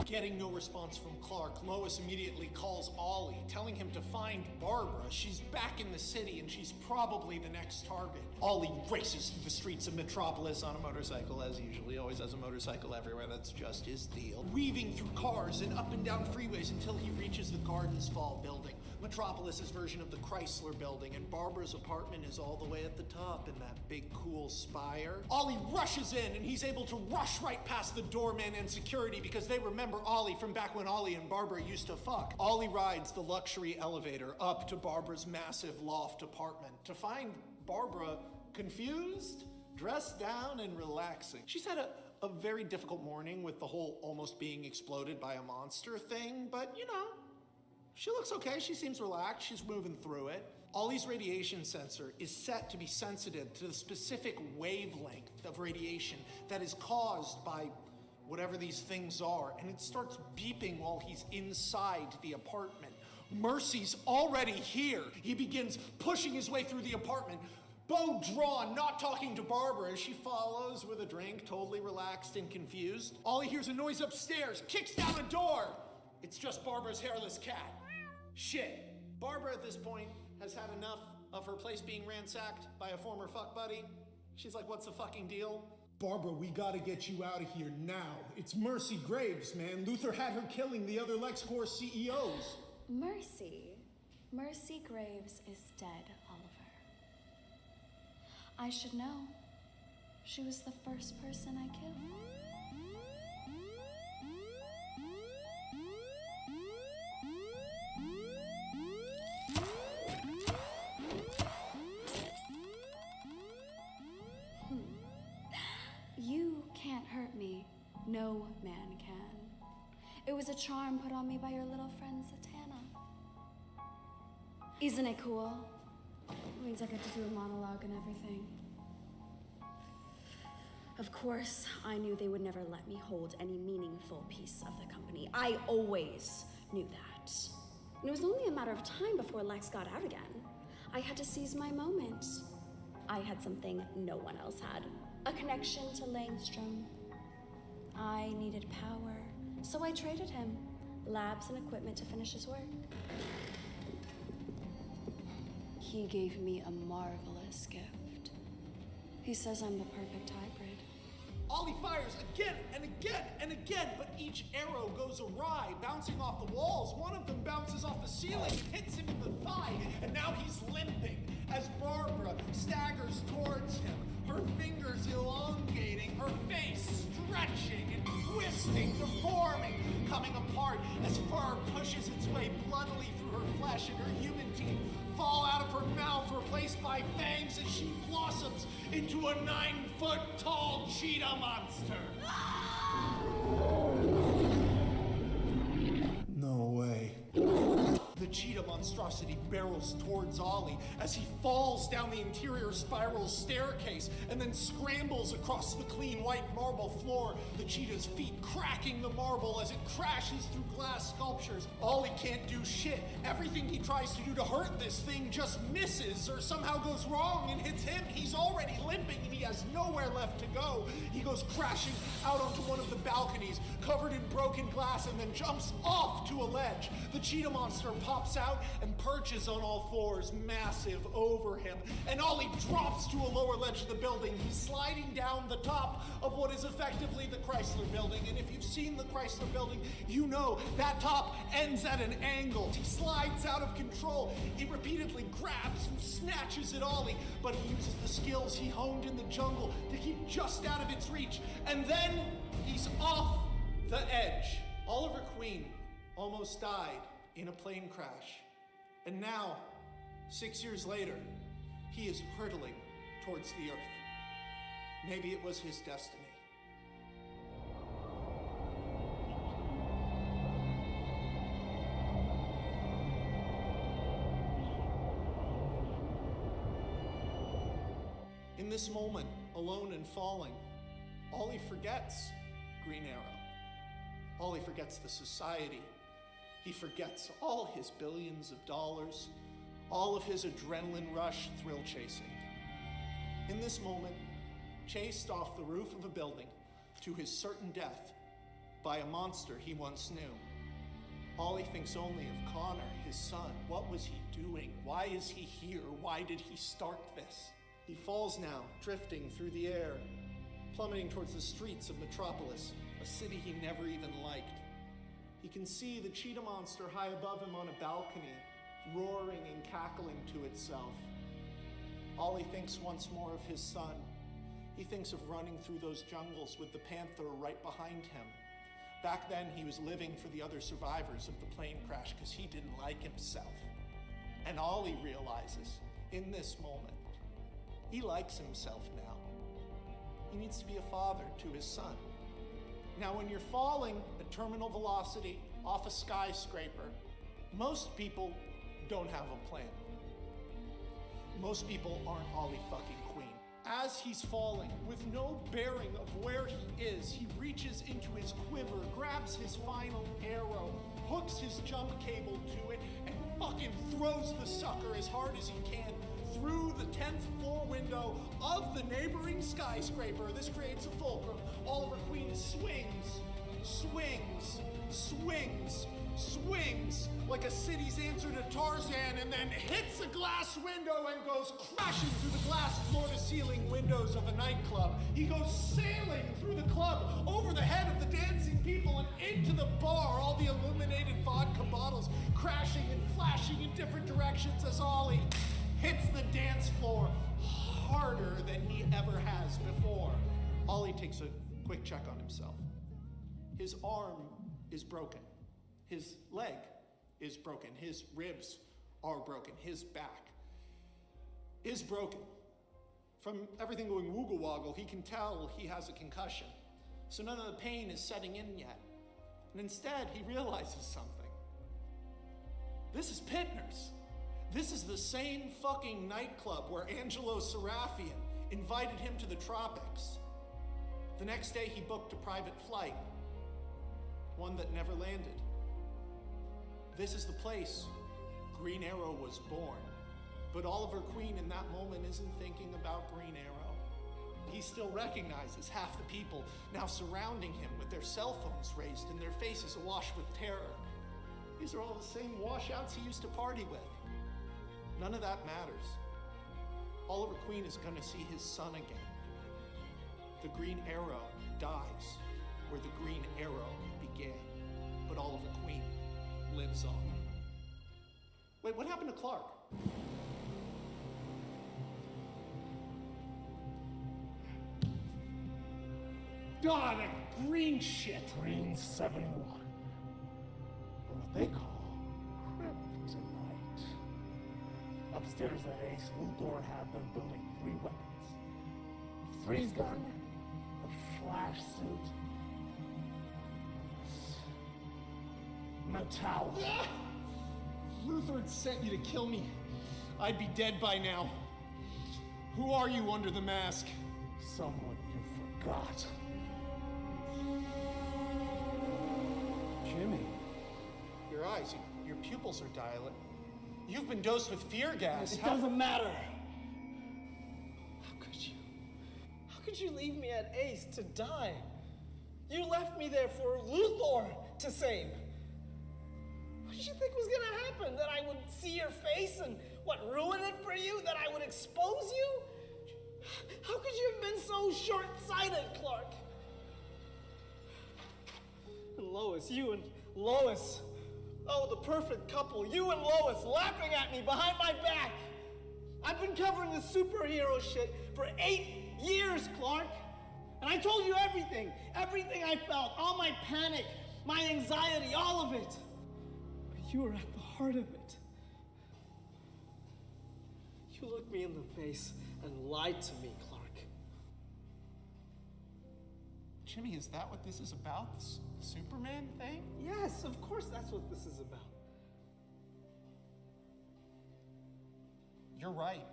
Getting no response from Clark, Lois immediately calls Ollie, telling him to find Barbara. She's back in the city and she's probably the next target. Ollie races through the streets of Metropolis on a motorcycle, as usual. He always has a motorcycle everywhere, that's just his deal. Weaving through cars and up and down freeways until he reaches the Gardens Fall building, Metropolis's version of the Chrysler building, and Barbara's apartment is all the way at the top in that big cool spire. Ollie rushes in and he's able to rush right past the doorman and security because they remember Ollie from back when Ollie and Barbara used to fuck. Ollie rides the luxury elevator up to Barbara's massive loft apartment to find Barbara confused, dressed down, and relaxing. She's had a very difficult morning with the whole almost being exploded by a monster thing, but you know, she looks okay. She seems relaxed. She's moving through it. Ollie's radiation sensor is set to be sensitive to the specific wavelength of radiation that is caused by whatever these things are, and it starts beeping while he's inside the apartment. Mercy's already here. He begins pushing his way through the apartment, bow drawn, not talking to Barbara as she follows with a drink, totally relaxed and confused. Ollie hears a noise upstairs, kicks down a door. It's just Barbara's hairless cat. Shit. Barbara at this point has had enough of her place being ransacked by a former fuck buddy. She's like, what's the fucking deal? Barbara, we gotta get you out of here now. It's Mercy Graves, man. Luther had her killing the other LexCorp CEOs. Mercy Graves is dead, Oliver. I should know. She was the first person I killed. You can't hurt me. No man can. It was a charm put on me by your little friend Zatanna. Isn't it cool? It means I get to do a monologue and everything. Of course, I knew they would never let me hold any meaningful piece of the company. I always knew that. And it was only a matter of time before Lex got out again. I had to seize my moment. I had something no one else had. A connection to Langstrom. I needed power, so I traded him labs and equipment to finish his work. He gave me a marvelous gift. He says I'm the perfect hybrid. Ollie fires again and again and again, but each arrow goes awry, bouncing off the walls. One of them bounces off the ceiling, hits him in the thigh, and now he's limping as Barbara staggers towards him, her fingers elongating, her face stretching and twisting, deforming, coming apart as fur pushes its way bloodily through her flesh and her human teeth fall out of her mouth, replaced by fangs as she blossoms into a 9-foot-tall cheetah monster. No way. The cheetah monstrosity barrels towards Ollie as he falls down the interior spiral staircase and then scrambles across the clean white marble floor, the cheetah's feet cracking the marble as it crashes through glass sculptures. Ollie can't do shit. Everything he tries to do to hurt this thing just misses or somehow goes wrong and hits him. He's already limping and he has nowhere left to go. He goes crashing out onto one of the balconies, covered in broken glass, and then jumps off to a ledge. The cheetah monster pops out and perches on all fours, massive, over him. And Ollie drops to a lower ledge of the building. He's sliding down the top of what is effectively the Chrysler Building. And if you've seen the Chrysler Building, you know that top ends at an angle. He slides out of control. He repeatedly grabs and snatches at Ollie, but he uses the skills he honed in the jungle to keep just out of its reach. And then he's off the edge. Oliver Queen almost died in a plane crash. And now, 6 years later, he is hurtling towards the earth. Maybe it was his destiny. In this moment, alone and falling, Ollie forgets Green Arrow. Ollie forgets the society. He forgets all his billions of dollars, all of his adrenaline rush thrill chasing. In this moment, chased off the roof of a building to his certain death by a monster he once knew, Ollie thinks only of Connor, his son. What was he doing? Why is he here? Why did he start this? He falls now, drifting through the air, plummeting towards the streets of Metropolis, a city he never even liked. He can see the cheetah monster high above him on a balcony, roaring and cackling to itself. Ollie thinks once more of his son. He thinks of running through those jungles with the panther right behind him. Back then, he was living for the other survivors of the plane crash because he didn't like himself. And Ollie realizes, in this moment, he likes himself now. He needs to be a father to his son. Now, when you're falling at terminal velocity off a skyscraper, most people don't have a plan. Most people aren't Ollie fucking Queen. As he's falling, with no bearing of where he is, he reaches into his quiver, grabs his final arrow, hooks his jump cable to it, and fucking throws the sucker as hard as he can through the 10th floor window of the neighboring skyscraper. This creates a fulcrum. Oliver Queen swings, swings, swings, swings like a city's answer to Tarzan, and then hits a glass window and goes crashing through the glass floor-to-ceiling windows of a nightclub. He goes sailing through the club, over the head of the dancing people and into the bar, all the illuminated vodka bottles crashing and flashing in different directions as Ollie hits the dance floor harder than he ever has before. Ollie takes a quick check on himself. His arm is broken. His leg is broken. His ribs are broken. His back is broken. From everything going woogle woggle, he can tell he has a concussion. So none of the pain is setting in yet. And instead, he realizes something. This is Pittner's. This is the same fucking nightclub where Angelo Serafian invited him to the tropics. The next day, he booked a private flight, one that never landed. This is the place Green Arrow was born. But Oliver Queen in that moment isn't thinking about Green Arrow. He still recognizes half the people now surrounding him with their cell phones raised and their faces awash with terror. These are all the same washouts he used to party with. None of that matters. Oliver Queen is gonna see his son again. The Green Arrow dies where the Green Arrow began, but Oliver Queen lives on. Wait, what happened to Clark? God, that green shit. Green 71. What they call kryptonite. Upstairs at Ace, Luthor had them building 3 weapons. A freeze gun, a flash suit, metallic. Luthor had sent you to kill me, I'd be dead by now. Who are you under the mask? Someone you forgot. Jimmy. Your eyes, your pupils are dilated. You've been dosed with fear gas. It doesn't matter. How could you? How could you leave me at Ace to die? You left me there for Luthor to save. What did you think was gonna happen? That I would see your face and ruin it for you? That I would expose you? How could you have been so short-sighted, Clark? And Lois, you and Lois. Oh, the perfect couple. You and Lois laughing at me behind my back. I've been covering this superhero shit for 8 years, Clark. And I told you everything. Everything I felt. All my panic, my anxiety, all of it. But you were at the heart of it. You looked me in the face and lied to me, Clark. Jimmy, is that what this is about? This Superman thing? Yes, of course that's what this is about. You're right.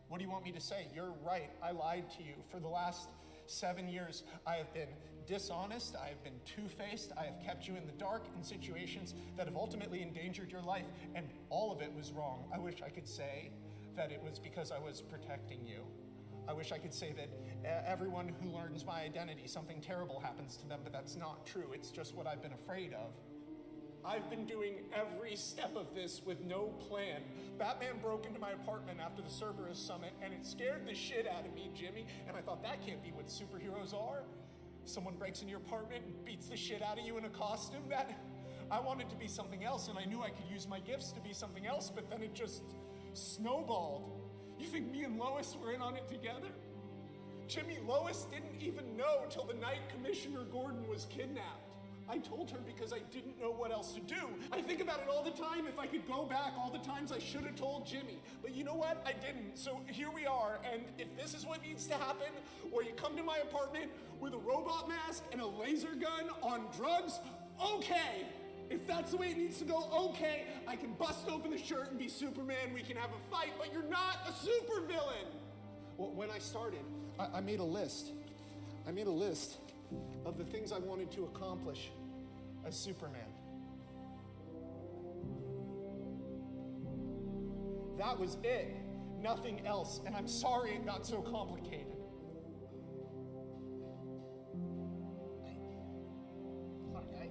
What do you want me to say? You're right. I lied to you. For the last 7 years, I have been dishonest, I have been two-faced, I have kept you in the dark in situations that have ultimately endangered your life, and all of it was wrong. I wish I could say that it was because I was protecting you. I wish I could say that everyone who learns my identity, something terrible happens to them, but that's not true. It's just what I've been afraid of. I've been doing every step of this with no plan. Batman broke into my apartment after the Cerberus summit, and it scared the shit out of me, Jimmy, and I thought that can't be what superheroes are. Someone breaks into your apartment and beats the shit out of you in a costume. I wanted to be something else, and I knew I could use my gifts to be something else, but then it just snowballed. You think me and Lois were in on it together? Jimmy, Lois didn't even know till the night Commissioner Gordon was kidnapped. I told her because I didn't know what else to do. I think about it all the time. If I could go back, all the times I should have told Jimmy. But you know what? I didn't. So here we are. And if this is what needs to happen, or you come to my apartment with a robot mask and a laser gun on drugs, okay. If that's the way it needs to go, okay. I can bust open the shirt and be Superman. We can have a fight, but you're not a supervillain. Well, when I started, I made a list. I made a list of the things I wanted to accomplish as Superman. That was it. Nothing else. And I'm sorry it got so complicated. Clark, I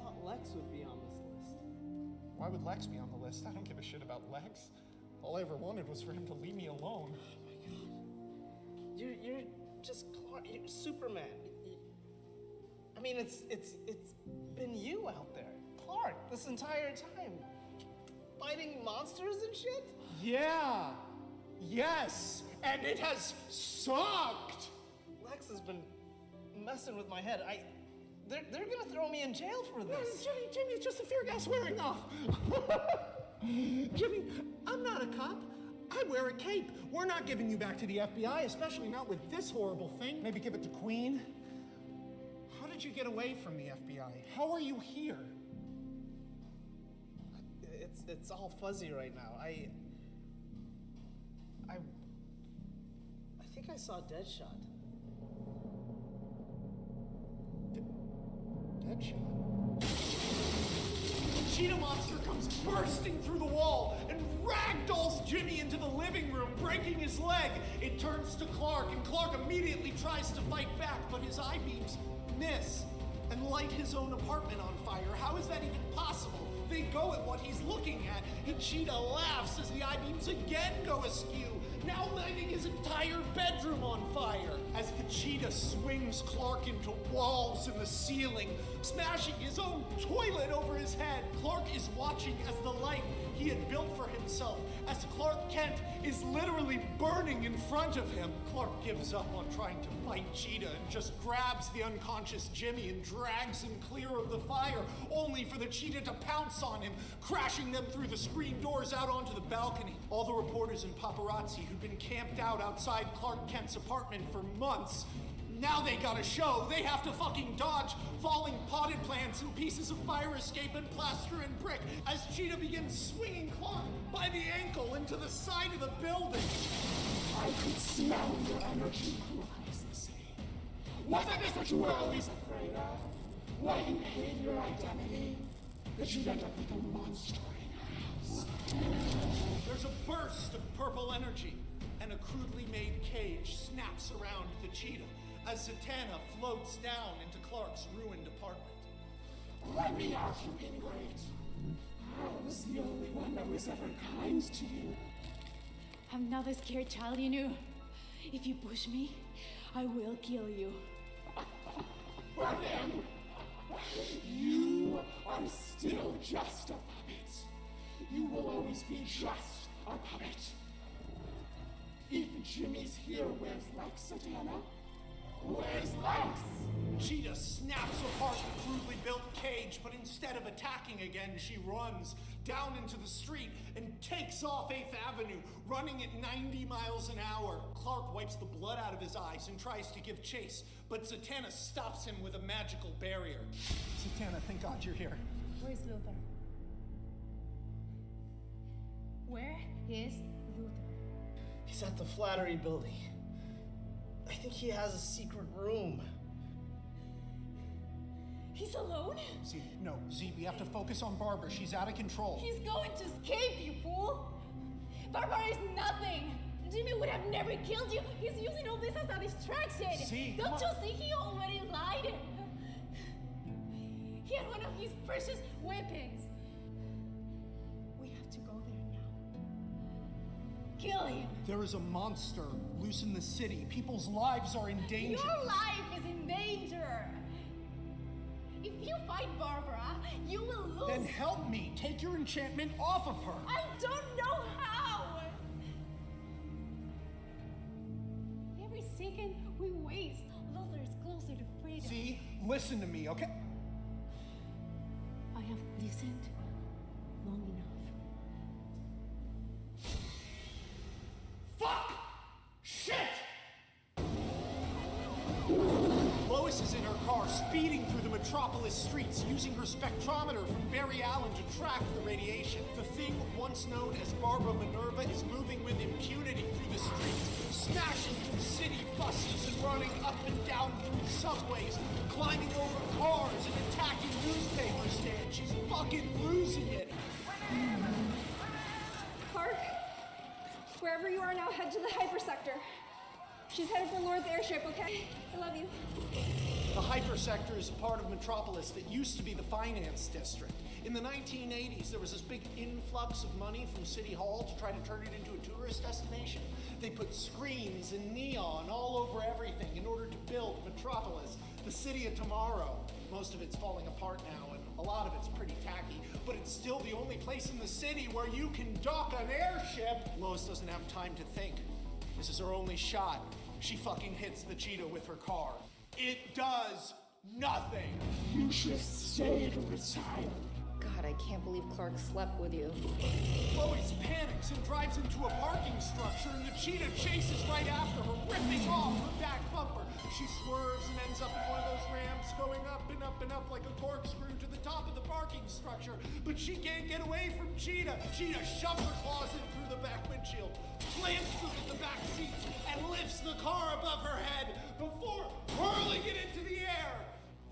thought Lex would be on this list. Why would Lex be on the list? I don't give a shit about Lex. All I ever wanted was for him to leave me alone. Oh my God. You're just Clark. You're Superman. I mean, it's been you out there, Clark, this entire time, fighting monsters and shit. Yeah. Yes. And it has sucked. Lex has been messing with my head. They're gonna throw me in jail for this. Jimmy, it's just the fear gas wearing off. Jimmy, I'm not a cop. I wear a cape. We're not giving you back to the FBI, especially not with this horrible thing. Maybe give it to Queen. How did you get away from the FBI? How are you here? It's all fuzzy right now. I think I saw Deadshot. Deadshot? Cheetah Monster comes bursting through the wall and ragdolls Jimmy into the living room, breaking his leg. It turns to Clark, and Clark immediately tries to fight back, but his eye beams miss and light his own apartment on fire. How is that even possible? They go at what he's looking at, and Cheetah laughs as the eye beams again go askew, now lighting his entire bedroom on fire. As the Cheetah swings Clark into walls in the ceiling, smashing his own toilet over his head, Clark is watching as the life he had built for himself, as Clark Kent is literally burning in front of him. Clark gives up on trying to fight Cheetah and just grabs the unconscious Jimmy and drags him clear of the fire, only for the Cheetah to pounce on him, crashing them through the screen doors out onto the balcony. All the reporters and paparazzi who'd been camped out outside Clark Kent's apartment for months Now they got a show. They have to fucking dodge falling potted plants and pieces of fire escape and plaster and brick as Cheetah begins swinging Clark by the ankle into the side of the building. I could smell your energy ruthlessly. Wasn't this what you were always afraid of? Why you hid your identity? That you'd end up with a monster in your house. There's a burst of purple energy, and a crudely made cage snaps around the Cheetah as Zatanna floats down into Clark's ruined apartment. Let me out, you ingrate. I was the only one that was ever kind to you. I'm not the scared child you knew. If you push me, I will kill you. But then, you are still just a puppet. You will always be just a puppet. If Jimmy's here, where's Lex, Zatanna? Where's Lex? Cheetah snaps apart the crudely built cage, but instead of attacking again, she runs down into the street and takes off 8th Avenue, running at 90 miles an hour. Clark wipes the blood out of his eyes and tries to give chase, but Zatanna stops him with a magical barrier. Zatanna, thank God you're here. Where's Luther? Where is Luther? He's at the Flattery Building. I think he has a secret room. He's alone? Z, no, Z, we have to focus on Barbara. She's out of control. He's going to escape, you fool! Barbara is nothing! Jimmy would have never killed you. He's using all this as a distraction. Z, Don't you see he already lied? He had one of his precious weapons. We have to go there now. Kill him. There is a monster loose in the city. People's lives are in danger. Your life is in danger. If you fight Barbara, you will lose. Then help me. Take your enchantment off of her. I don't know how. Every second we waste, Luther is closer to freedom. Z, listen to me, okay? I have listened long enough. Fuck! Shit! Lois is in her car, speeding through the metropolis streets, using her spectrometer from Barry Allen to track the radiation. The thing once known as Barbara Minerva is moving with impunity through the streets, smashing through city buses and running up and down through subways, climbing over cars and attacking newspaper stands. She's fucking losing it. Clark, wherever you are now, head to the hypersector. She's headed for Lord's airship, okay? I love you. The hypersector is a part of Metropolis that used to be the finance district. In the 1980s, there was this big influx of money from City Hall to try to turn it into a tourist destination. They put screens and neon all over everything in order to build Metropolis, the city of tomorrow. Most of it's falling apart now, and a lot of it's pretty tacky, but it's still the only place in the city where you can dock an airship. Lois doesn't have time to think. This is her only shot. She fucking hits the Cheetah with her car. It does nothing. You should stay to retire. God, I can't believe Clark slept with you. Lois panics and drives into a parking structure, and the Cheetah chases right after her, ripping off her back bumper. She swerves and ends up in one of those ramps, going up and up and up like a corkscrew to the top of the parking structure. But she can't get away from Cheetah. Cheetah shoves her claws in through the back windshield, slams through the back seat, and lifts the car above her head before hurling it into the air.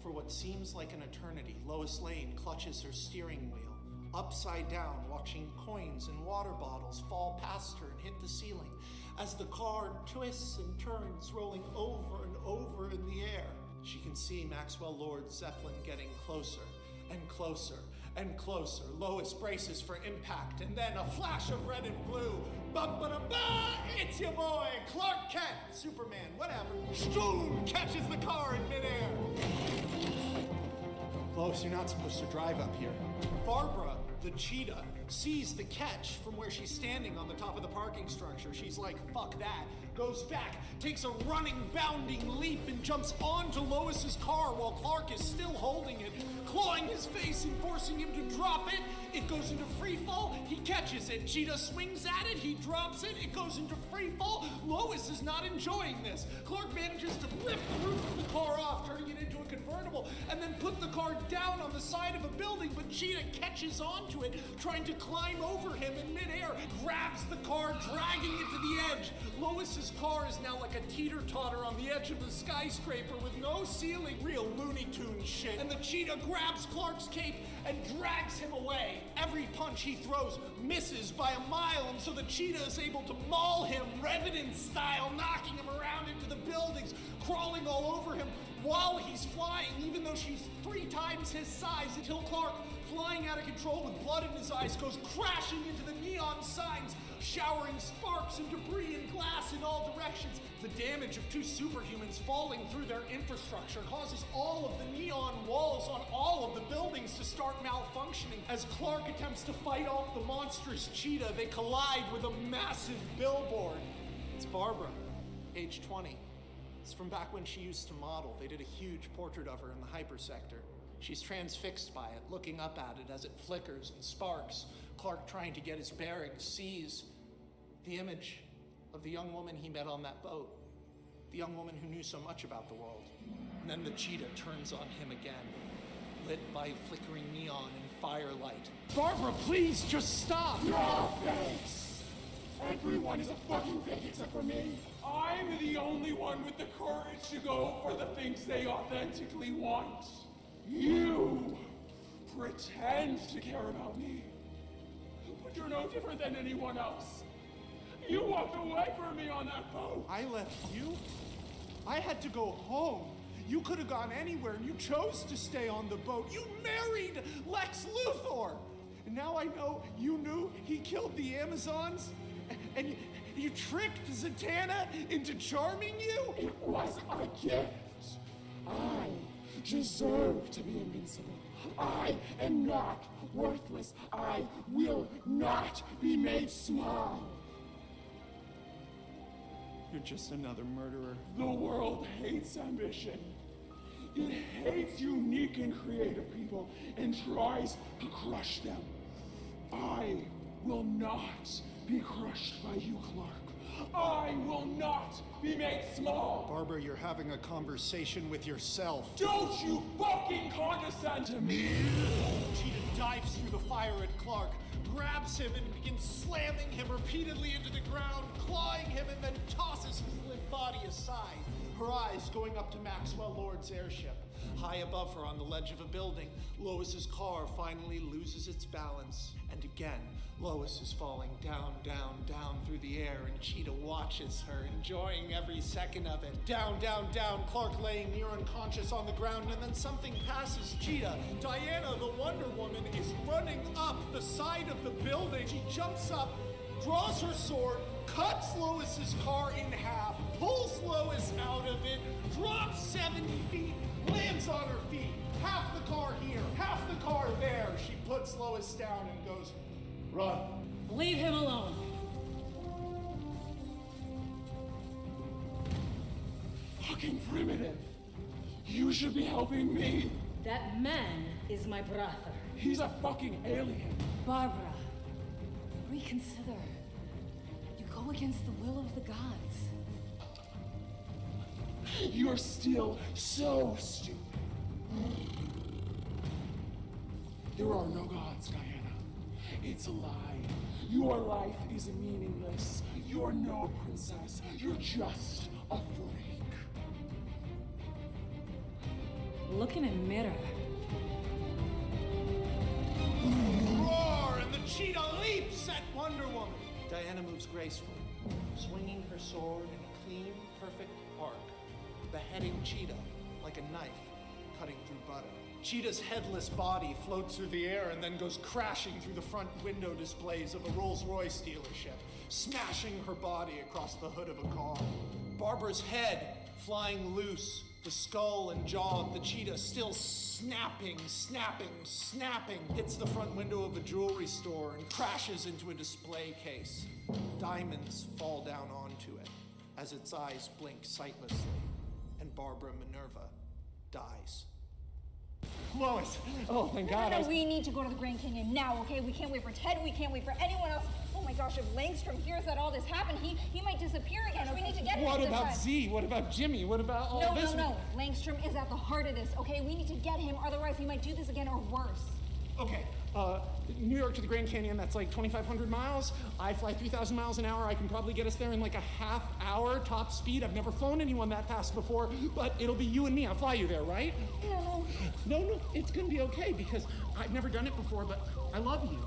For what seems like an eternity, Lois Lane clutches her steering wheel, upside down, watching coins and water bottles fall past her and hit the ceiling as the car twists and turns, rolling over and over in the air. She can see Maxwell Lord Zeppelin getting closer and closer and closer. Lois braces for impact, and then a flash of red and blue. Ba-ba-da-ba! It's your boy, Clark Kent, Superman, whatever. Stroom catches the car in midair. Lois, you're not supposed to drive up here. Barbara The cheetah sees the catch from where she's standing on the top of the parking structure. She's like, fuck that. Goes back, takes a running, bounding leap, and jumps onto Lois's car while Clark is still holding it, clawing his face and forcing him to drop it. It goes into free fall. He catches it. Cheetah swings at it. He drops it. It goes into free fall. Lois is not enjoying this. Clark manages to lift the roof of the car off, turning it into a convertible, and then put the car down on the side of a building, but Cheetah catches onto it, trying to climb over him in midair, grabs the car, dragging it to the edge. Lois's car is now like a teeter-totter on the edge of the skyscraper with no ceiling. Real Looney Tunes shit. And the cheetah grabs Clark's cape and drags him away. Every punch he throws misses by a mile, and so the cheetah is able to maul him Revenant style, knocking him around into the buildings, crawling all over him while he's flying, even though she's 3 times his size, until Clark, flying out of control with blood in his eyes, goes crashing into the neon signs, showering sparks and debris and glass in all directions. The damage of 2 superhumans falling through their infrastructure causes all of the neon walls on all of the buildings to start malfunctioning. As Clark attempts to fight off the monstrous cheetah, they collide with a massive billboard. It's Barbara, age 20. It's from back when she used to model. They did a huge portrait of her in the hypersector. She's transfixed by it, looking up at it as it flickers and sparks. Clark, trying to get his bearings, sees the image of the young woman he met on that boat. The young woman who knew so much about the world. And then the cheetah turns on him again, lit by flickering neon and firelight. Barbara, please, just stop! Your face! Everyone is a fucking pig except for me. I'm the only one with the courage to go for the things they authentically want. You pretend to care about me, but you're no different than anyone else. You walked away from me on that boat. I left you? I had to go home. You could have gone anywhere, and you chose to stay on the boat. You married Lex Luthor! And now I know you knew he killed the Amazons, and you tricked Zatanna into charming you? It was a gift. I deserve to be invincible. I am not worthless. I will not be made small. You're just another murderer. The world hates ambition. It hates unique and creative people and tries to crush them. I will not be crushed by you, Clark. I will not be made small. Barbara, you're having a conversation with yourself. Don't you fucking condescend to me! Cheetah dives through the fire at Clark, grabs him and begins slamming him repeatedly into the ground, clawing him, and then tosses his limp body aside. Her eyes going up to Maxwell Lord's airship. High above her on the ledge of a building, Lois's car finally loses its balance. And again, Lois is falling down, down, down through the air, and Cheetah watches her, enjoying every second of it. Down, down, down, Clark laying near unconscious on the ground, and then something passes Cheetah. Diana, the Wonder Woman, is running up the side of the building. She jumps up, draws her sword, cuts Lois's car in half, pulls Lois out of it, drops 70 feet, lands on her feet. Half the car here, half the car there. She puts Lois down and goes, "Run." Leave him alone. Fucking primitive. You should be helping me. That man is my brother. He's a fucking alien. Barbara, reconsider. You go against the will of the gods. You're still so stupid. There are no gods, Diana. It's a lie. Your life is meaningless. You're no princess. You're just a freak. Look in a mirror. Roar, and the cheetah leaps at Wonder Woman. Diana moves gracefully, swinging her sword in a clean, perfect arc, beheading Cheetah like a knife cutting through butter. Cheetah's headless body floats through the air and then goes crashing through the front window displays of a Rolls-Royce dealership, smashing her body across the hood of a car. Barbara's head flying loose, the skull and jaw of the cheetah still snapping, hits the front window of a jewelry store and crashes into a display case. Diamonds fall down onto it as its eyes blink sightlessly, and Barbara Minerva dies. Lois! Oh, thank God. No, we need to go to the Grand Canyon now, okay? We can't wait for Ted. We can't wait for anyone else. Oh my gosh, if Langstrom hears that all this happened, he might disappear again. We need to get him. What this about time. Z? What about Jimmy? What about all this? No. Langstrom is at the heart of this, okay? We need to get him, otherwise he might do this again or worse. Okay, New York to the Grand Canyon, that's like 2,500 miles. I fly 3,000 miles an hour. I can probably get us there in like a half hour top speed. I've never flown anyone that fast before, but it'll be you and me. I'll fly you there, right? No, it's gonna be okay because I've never done it before, but I love you.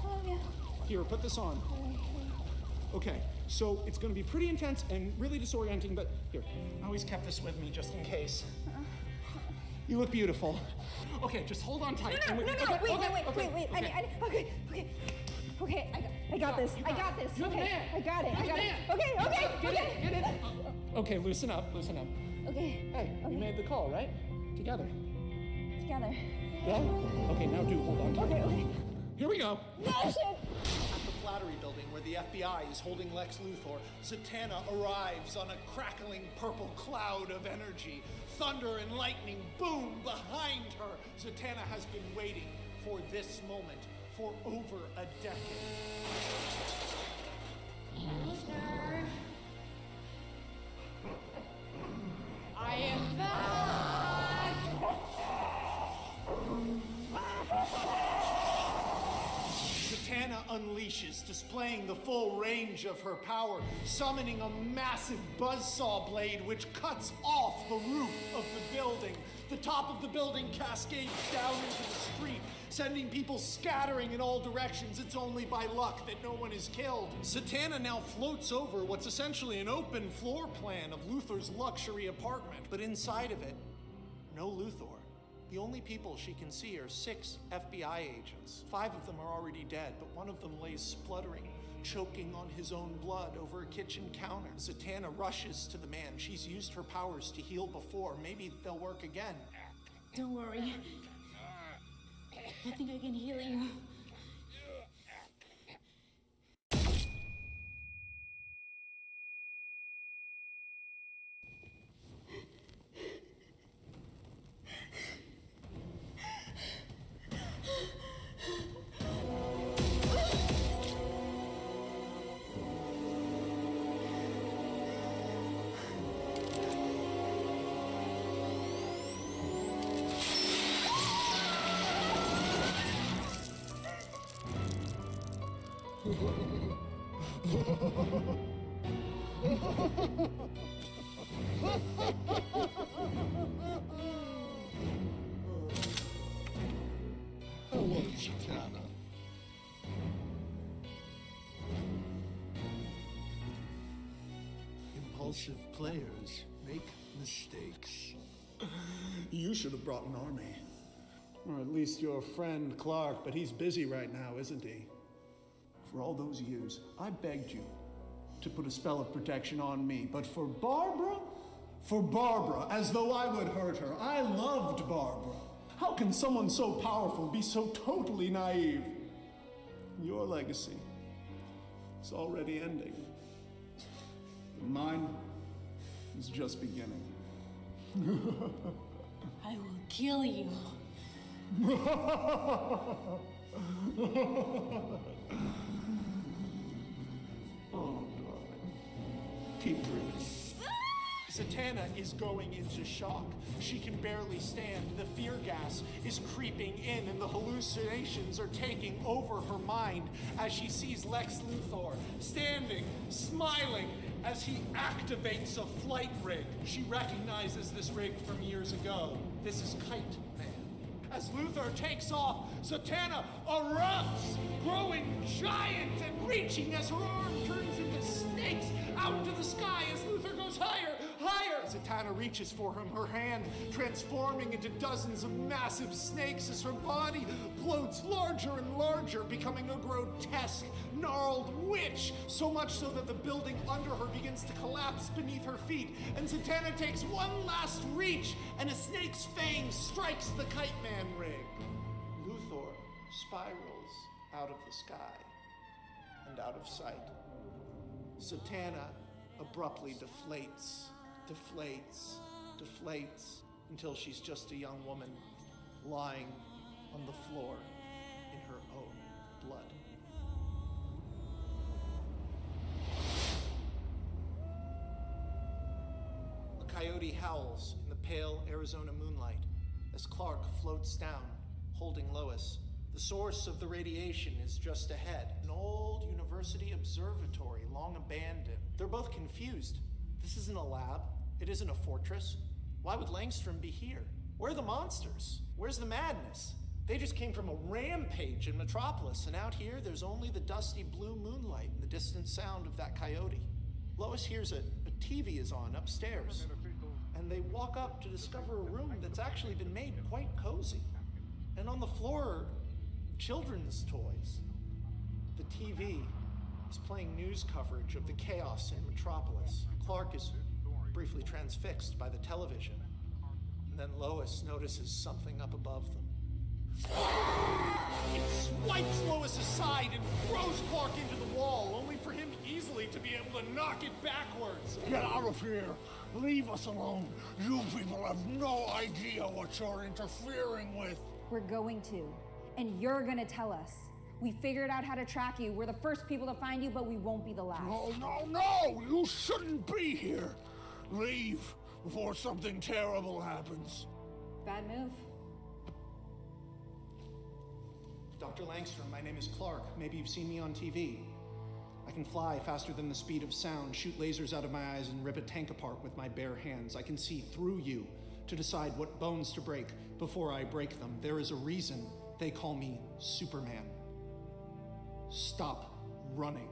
Oh, yeah. Here, put this on. Okay, so it's gonna be pretty intense and really disorienting, but here, I always kept this with me just in case. You look beautiful. Okay, just hold on tight. No, wait. Okay. I got this. You're the man. I got it. Get it. Okay, loosen up. Okay. Hey, we made the call, right? Together. Together. Yeah? Okay, now hold on tight. Okay. Here we go. No, shit. At the Flattery Building, where the FBI is holding Lex Luthor, Zatanna arrives on a crackling purple cloud of energy. Thunder and lightning boom behind her. Zatanna has been waiting for this moment for over a decade. I am back! Zatanna unleashes, displaying the full range of her power, summoning a massive buzzsaw blade which cuts off the roof of the building. The top of the building cascades down into the street, sending people scattering in all directions. It's only by luck that no one is killed. Zatanna now floats over what's essentially an open floor plan of Luthor's luxury apartment, but inside of it, no Luthor. The only people she can see are 6 FBI agents. 5 of them are already dead, but one of them lays spluttering, choking on his own blood over a kitchen counter. Zatanna rushes to the man. She's used her powers to heal before. Maybe they'll work again. Don't worry. I think I can heal you. Hello, Zatanna. Impulsive players make mistakes. You should have brought an army. Or at least your friend Clark, but he's busy right now, isn't he? For all those years, I begged you to put a spell of protection on me, but for Barbara, as though I would hurt her. I loved Barbara. How can someone so powerful be so totally naive? Your legacy is already ending. But mine is just beginning. I will kill you. Oh, darling. Keep breathing. Zatanna is going into shock. She can barely stand. The fear gas is creeping in, and the hallucinations are taking over her mind as she sees Lex Luthor standing, smiling, as he activates a flight rig. She recognizes this rig from years ago. This is Kite Man. As Luthor takes off, Zatanna erupts, growing giant and reaching as her arm turns into snakes out to the sky as Luthor goes higher, higher. Zatanna reaches for him, her hand transforming into dozens of massive snakes as her body bloats larger and larger, becoming a grotesque, gnarled witch, so much so that the building under her begins to collapse beneath her feet, and Zatanna takes one last reach, and a snake's fang strikes the Kite Man ring. Luthor spirals out of the sky and out of sight. Zatanna abruptly deflates, until she's just a young woman lying on the floor in her own blood. A coyote howls in the pale Arizona moonlight as Clark floats down, holding Lois. The source of the radiation is just ahead, an old university observatory long abandoned. They're both confused. This isn't a lab. It isn't a fortress. Why would Langstrom be here? Where are the monsters? Where's the madness? They just came from a rampage in Metropolis, and out here there's only the dusty blue moonlight and the distant sound of that coyote. Lois hears a TV is on upstairs, and they walk up to discover a room that's actually been made quite cozy. And on the floor are children's toys. The TV is playing news coverage of the chaos in Metropolis. Clark is briefly transfixed by the television, and then Lois notices something up above them. It swipes Lois aside and throws Clark into the wall, only for him easily to be able to knock it backwards. Get out of here! Leave us alone! You people have no idea what you're interfering with! We're going to. And you're gonna tell us. We figured out how to track you. We're the first people to find you, but we won't be the last. No! You shouldn't be here! Leave before something terrible happens. Bad move. Dr. Langstrom, my name is Clark. Maybe you've seen me on TV. I can fly faster than the speed of sound, shoot lasers out of my eyes, and rip a tank apart with my bare hands. I can see through you to decide what bones to break before I break them. There is a reason they call me Superman. Stop running.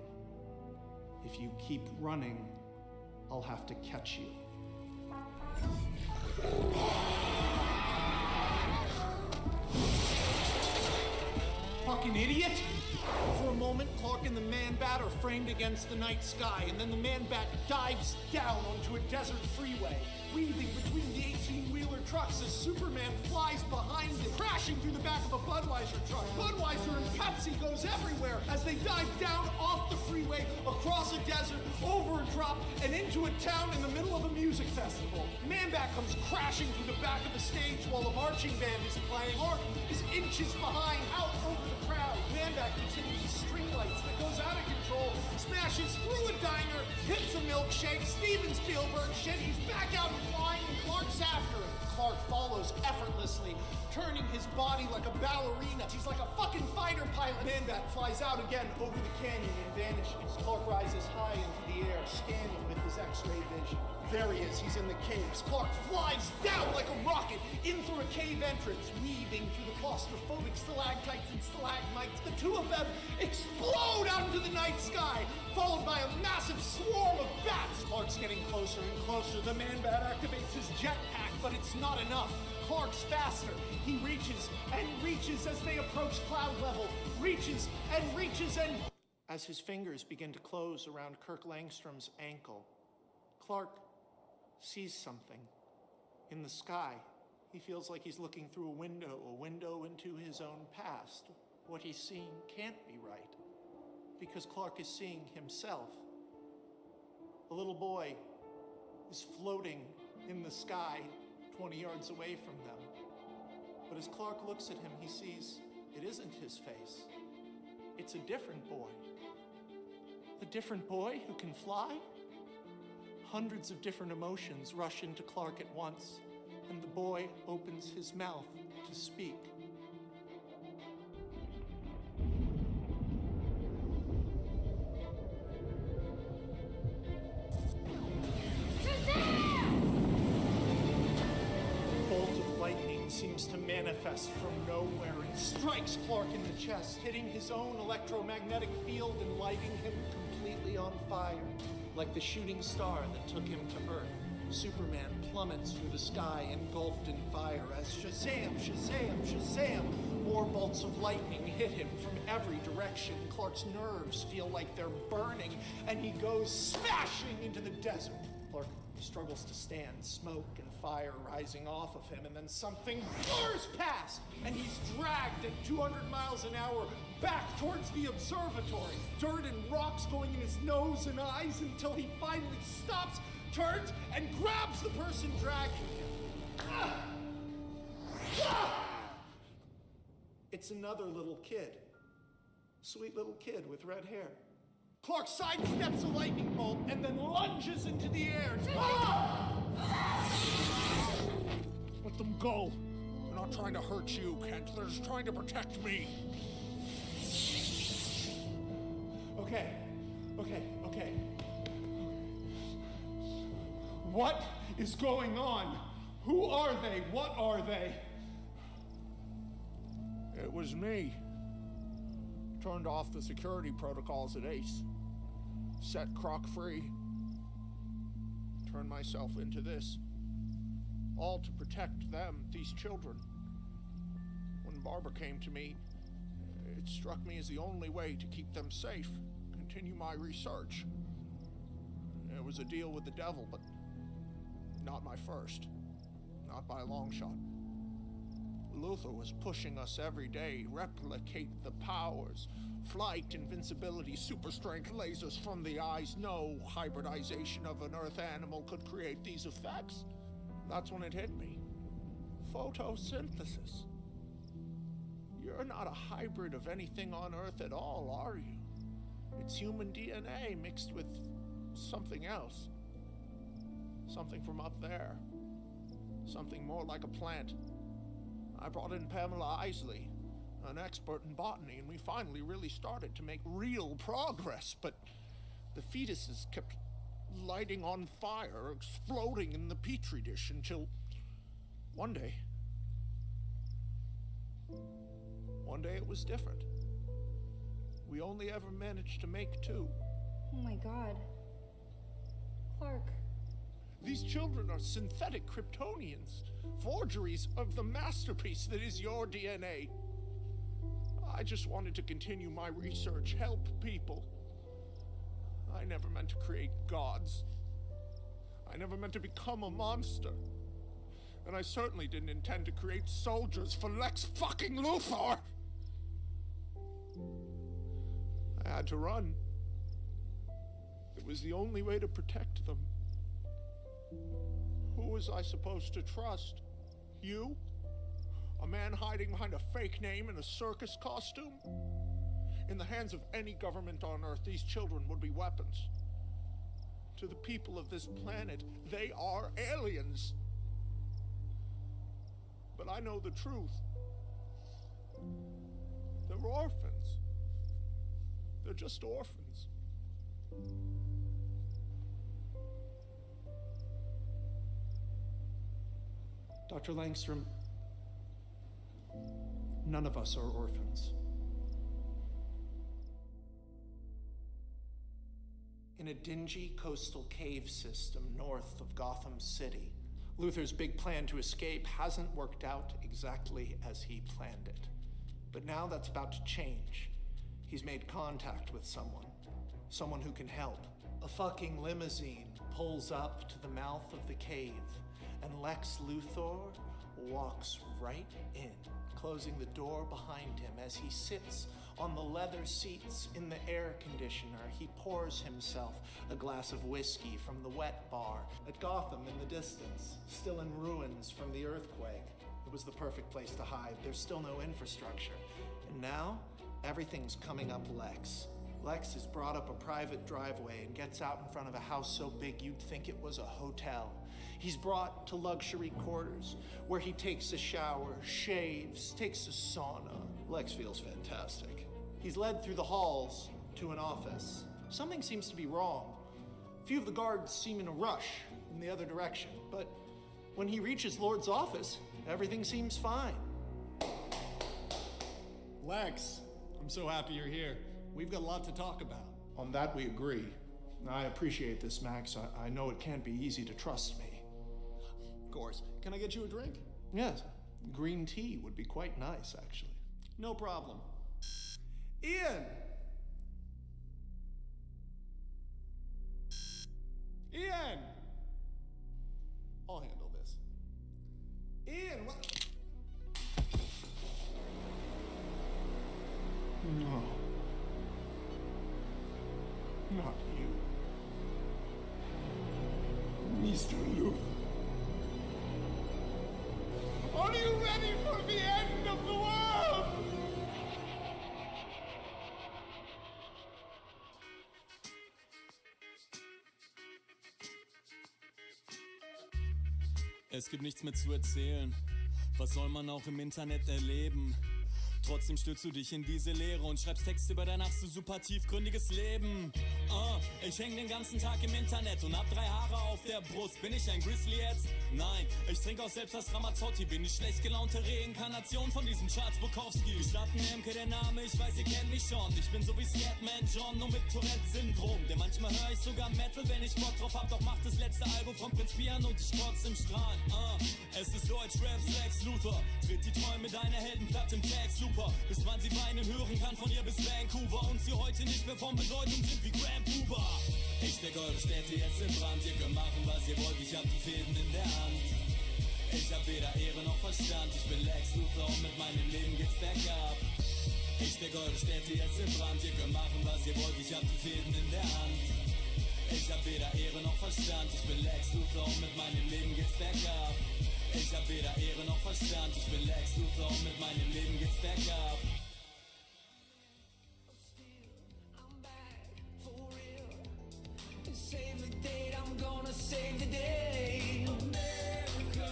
If you keep running, I'll have to catch you. Fucking idiot! For a moment, Clark and the Man-Bat are framed against the night sky, and then the Man-Bat dives down onto a desert freeway, weaving between the 18-wheeler trucks as Superman flies behind it, crashing through the back of a Budweiser truck. Budweiser and Pepsi goes everywhere as they dive down off the freeway, across a desert, over a drop, and into a town in the middle of a music festival. Man-Bat comes crashing through the back of the stage while a marching band is playing. Clark is inches behind, out over the crowd. Man-Bat continues to string lights that goes out of control, smashes through a diner, hits a milkshake, Steven Spielberg shit, he's back out and flying, and Clark's after him. Clark follows effortlessly, turning his body like a ballerina. He's like a fucking fighter pilot. Man-Bat flies out again over the canyon and vanishes. Clark rises high into the air, scanning with his X-ray vision. There he is, he's in the caves. Clark flies down like a rocket, in through a cave entrance, weaving through the claustrophobic stalactites and stalagmites. The two of them explode out into the night sky, followed by a massive swarm of bats. Clark's getting closer and closer. The Man-Bat activates his jetpack, but it's not enough. Clark's faster. He reaches and reaches as they approach cloud level. Reaches and reaches and... As his fingers begin to close around Kirk Langstrom's ankle, Clark sees something in the sky. He feels like he's looking through a window into his own past. What he's seeing can't be right, because Clark is seeing himself. A little boy is floating in the sky 20 yards away from them. But as Clark looks at him, he sees it isn't his face. It's a different boy. A different boy who can fly? Hundreds of different emotions rush into Clark at once, and the boy opens his mouth to speak. A bolt of lightning seems to manifest from nowhere and strikes Clark in the chest, hitting his own electromagnetic field and lighting him completely on fire, like the shooting star that took him to Earth. Superman plummets through the sky, engulfed in fire, as Shazam, Shazam, Shazam! More bolts of lightning hit him from every direction. Clark's nerves feel like they're burning, and he goes smashing into the desert. Clark struggles to stand, smoke and fire rising off of him, and then something roars past, and he's dragged at 200 miles an hour back towards the observatory. Dirt and rocks going in his nose and eyes until he finally stops, turns, and grabs the person dragging him. It's another little kid. Sweet little kid with red hair. Clark sidesteps a lightning bolt and then lunges into the air. Let them go. They're not trying to hurt you, Kent. They're just trying to protect me. Okay. What is going on? Who are they? What are they? It was me. Turned off the security protocols at Ace. Set Croc free. Turned myself into this. All to protect them, these children. When Barbara came to me, it struck me as the only way to keep them safe. Continue my research. It was a deal with the devil, but not my first. Not by a long shot. Luthor was pushing us every day, replicate the powers. Flight, invincibility, super strength, lasers from the eyes. No hybridization of an Earth animal could create these effects. That's when it hit me. Photosynthesis. You're not a hybrid of anything on Earth at all, are you? It's human DNA mixed with something else. Something from up there. Something more like a plant. I brought in Pamela Isley, an expert in botany, and we finally really started to make real progress, but the fetuses kept lighting on fire, exploding in the petri dish until one day it was different. We only ever managed to make 2. Oh my God. Clark. These children are synthetic Kryptonians, forgeries of the masterpiece that is your DNA. I just wanted to continue my research, help people. I never meant to create gods. I never meant to become a monster. And I certainly didn't intend to create soldiers for Lex fucking Luthor! I had to run. It was the only way to protect them. Who was I supposed to trust? You? A man hiding behind a fake name in a circus costume? In the hands of any government on Earth, these children would be weapons. To the people of this planet, they are aliens. But I know the truth. They're orphans. They're just orphans. Dr. Langstrom, none of us are orphans. In a dingy coastal cave system north of Gotham City, Luthor's big plan to escape hasn't worked out exactly as he planned it. But now that's about to change. He's made contact with someone who can help. A fucking limousine pulls up to the mouth of the cave, and Lex Luthor walks right in, closing the door behind him. As he sits on the leather seats in the air conditioner, he pours himself a glass of whiskey from the wet bar at Gotham in the distance, still in ruins from the earthquake. It was the perfect place to hide. There's still no infrastructure. And now, everything's coming up Lex. Lex has brought up a private driveway and gets out in front of a house so big you'd think it was a hotel. He's brought to luxury quarters where he takes a shower, shaves, takes a sauna. Lex feels fantastic. He's led through the halls to an office. Something seems to be wrong. A few of the guards seem in a rush in the other direction, but when he reaches Lord's office, everything seems fine. Lex, I'm so happy you're here. We've got a lot to talk about. On that we agree. I appreciate this, Max. I know it can't be easy to trust me. course. Can I get you a drink? Yes, green tea would be quite nice, actually. No problem. Ian! Ian! I'll handle this. Ian, what? No. Not you. Mr. Luther. Are you ready for the end of the world? Es gibt nichts mehr zu erzählen. Was soll man auch im Internet erleben? Trotzdem stürzt du dich in diese Leere und schreibst Texte über dein ach so super tiefgründiges Leben. Ich häng den ganzen Tag im Internet und hab 3 Haare auf der Brust. Bin ich ein Grizzly jetzt? Nein, ich trink auch selbst das Ramazzotti. Bin ich schlecht gelaunte Reinkarnation von diesem Charles Bukowski. Gestatten Emke der Name, ich weiß, ihr kennt mich schon. Ich bin so wie Scatman John, nur mit Tourette-Syndrom. Denn manchmal höre ich sogar Metal, wenn ich Bock drauf hab. Doch macht das letzte Album von Prinz Pian und ich kotz im Strahl. Es ist Deutschrap, Lex Luthor. Tritt die Träume deiner Heldenplatte im Tag super. Bis man sie weinen hören kann, von ihr bis Vancouver. Und sie heute nicht mehr von Bedeutung sind wie Grand Puba. Ich steck eure Städte jetzt in Brand. Ihr könnt machen, was ihr wollt, ich hab die Fäden in der Hand. Ich hab weder Ehre noch Verstand. Ich bin Lex Luthor und mit meinem Leben geht's bergab. Ich steck eure Städte jetzt in Brand. Ihr könnt machen, was ihr wollt, ich hab die Fäden in der Hand. Ich hab weder Ehre noch Verstand. Ich bin Lex Luthor und mit meinem Leben geht's bergab. Ich hab weder Ehre noch Verstand. Ich bin Lex Luthor und mit meinem Leben geht's bergab. Save the date, I'm gonna save the day. America,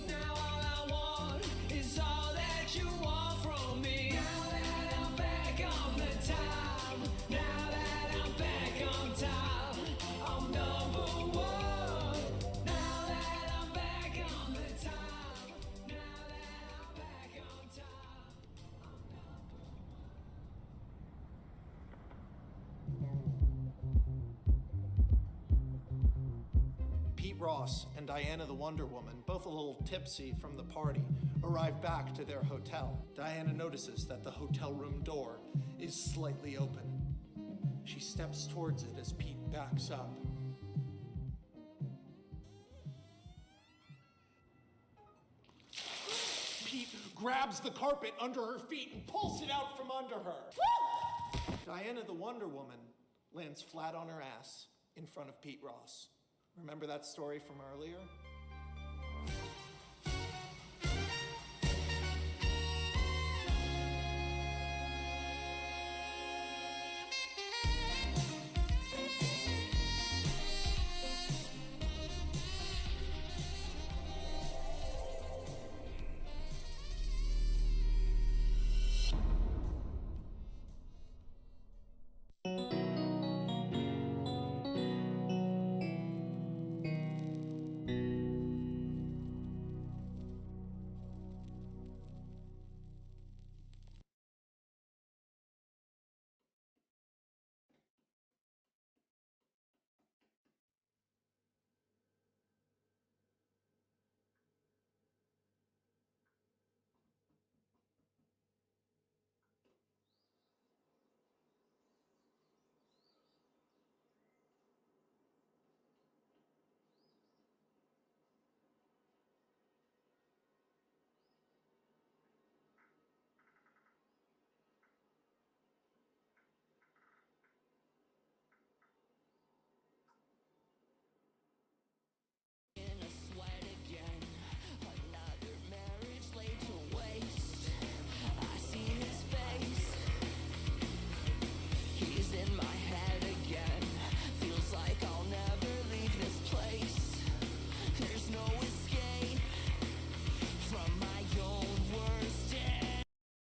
now all I want is all that you want from me. Now that I'm back on the top, now that I'm back on top, I'm number one. Now that I'm back on the top, now that I'm back on top. Pete Ross and Diana the Wonder Woman, both a little tipsy from the party, arrive back to their hotel. Diana notices that the hotel room door is slightly open. She steps towards it as Pete backs up. Pete grabs the carpet under her feet and pulls it out from under her. Diana the Wonder Woman lands flat on her ass in front of Pete Ross. Remember that story from earlier?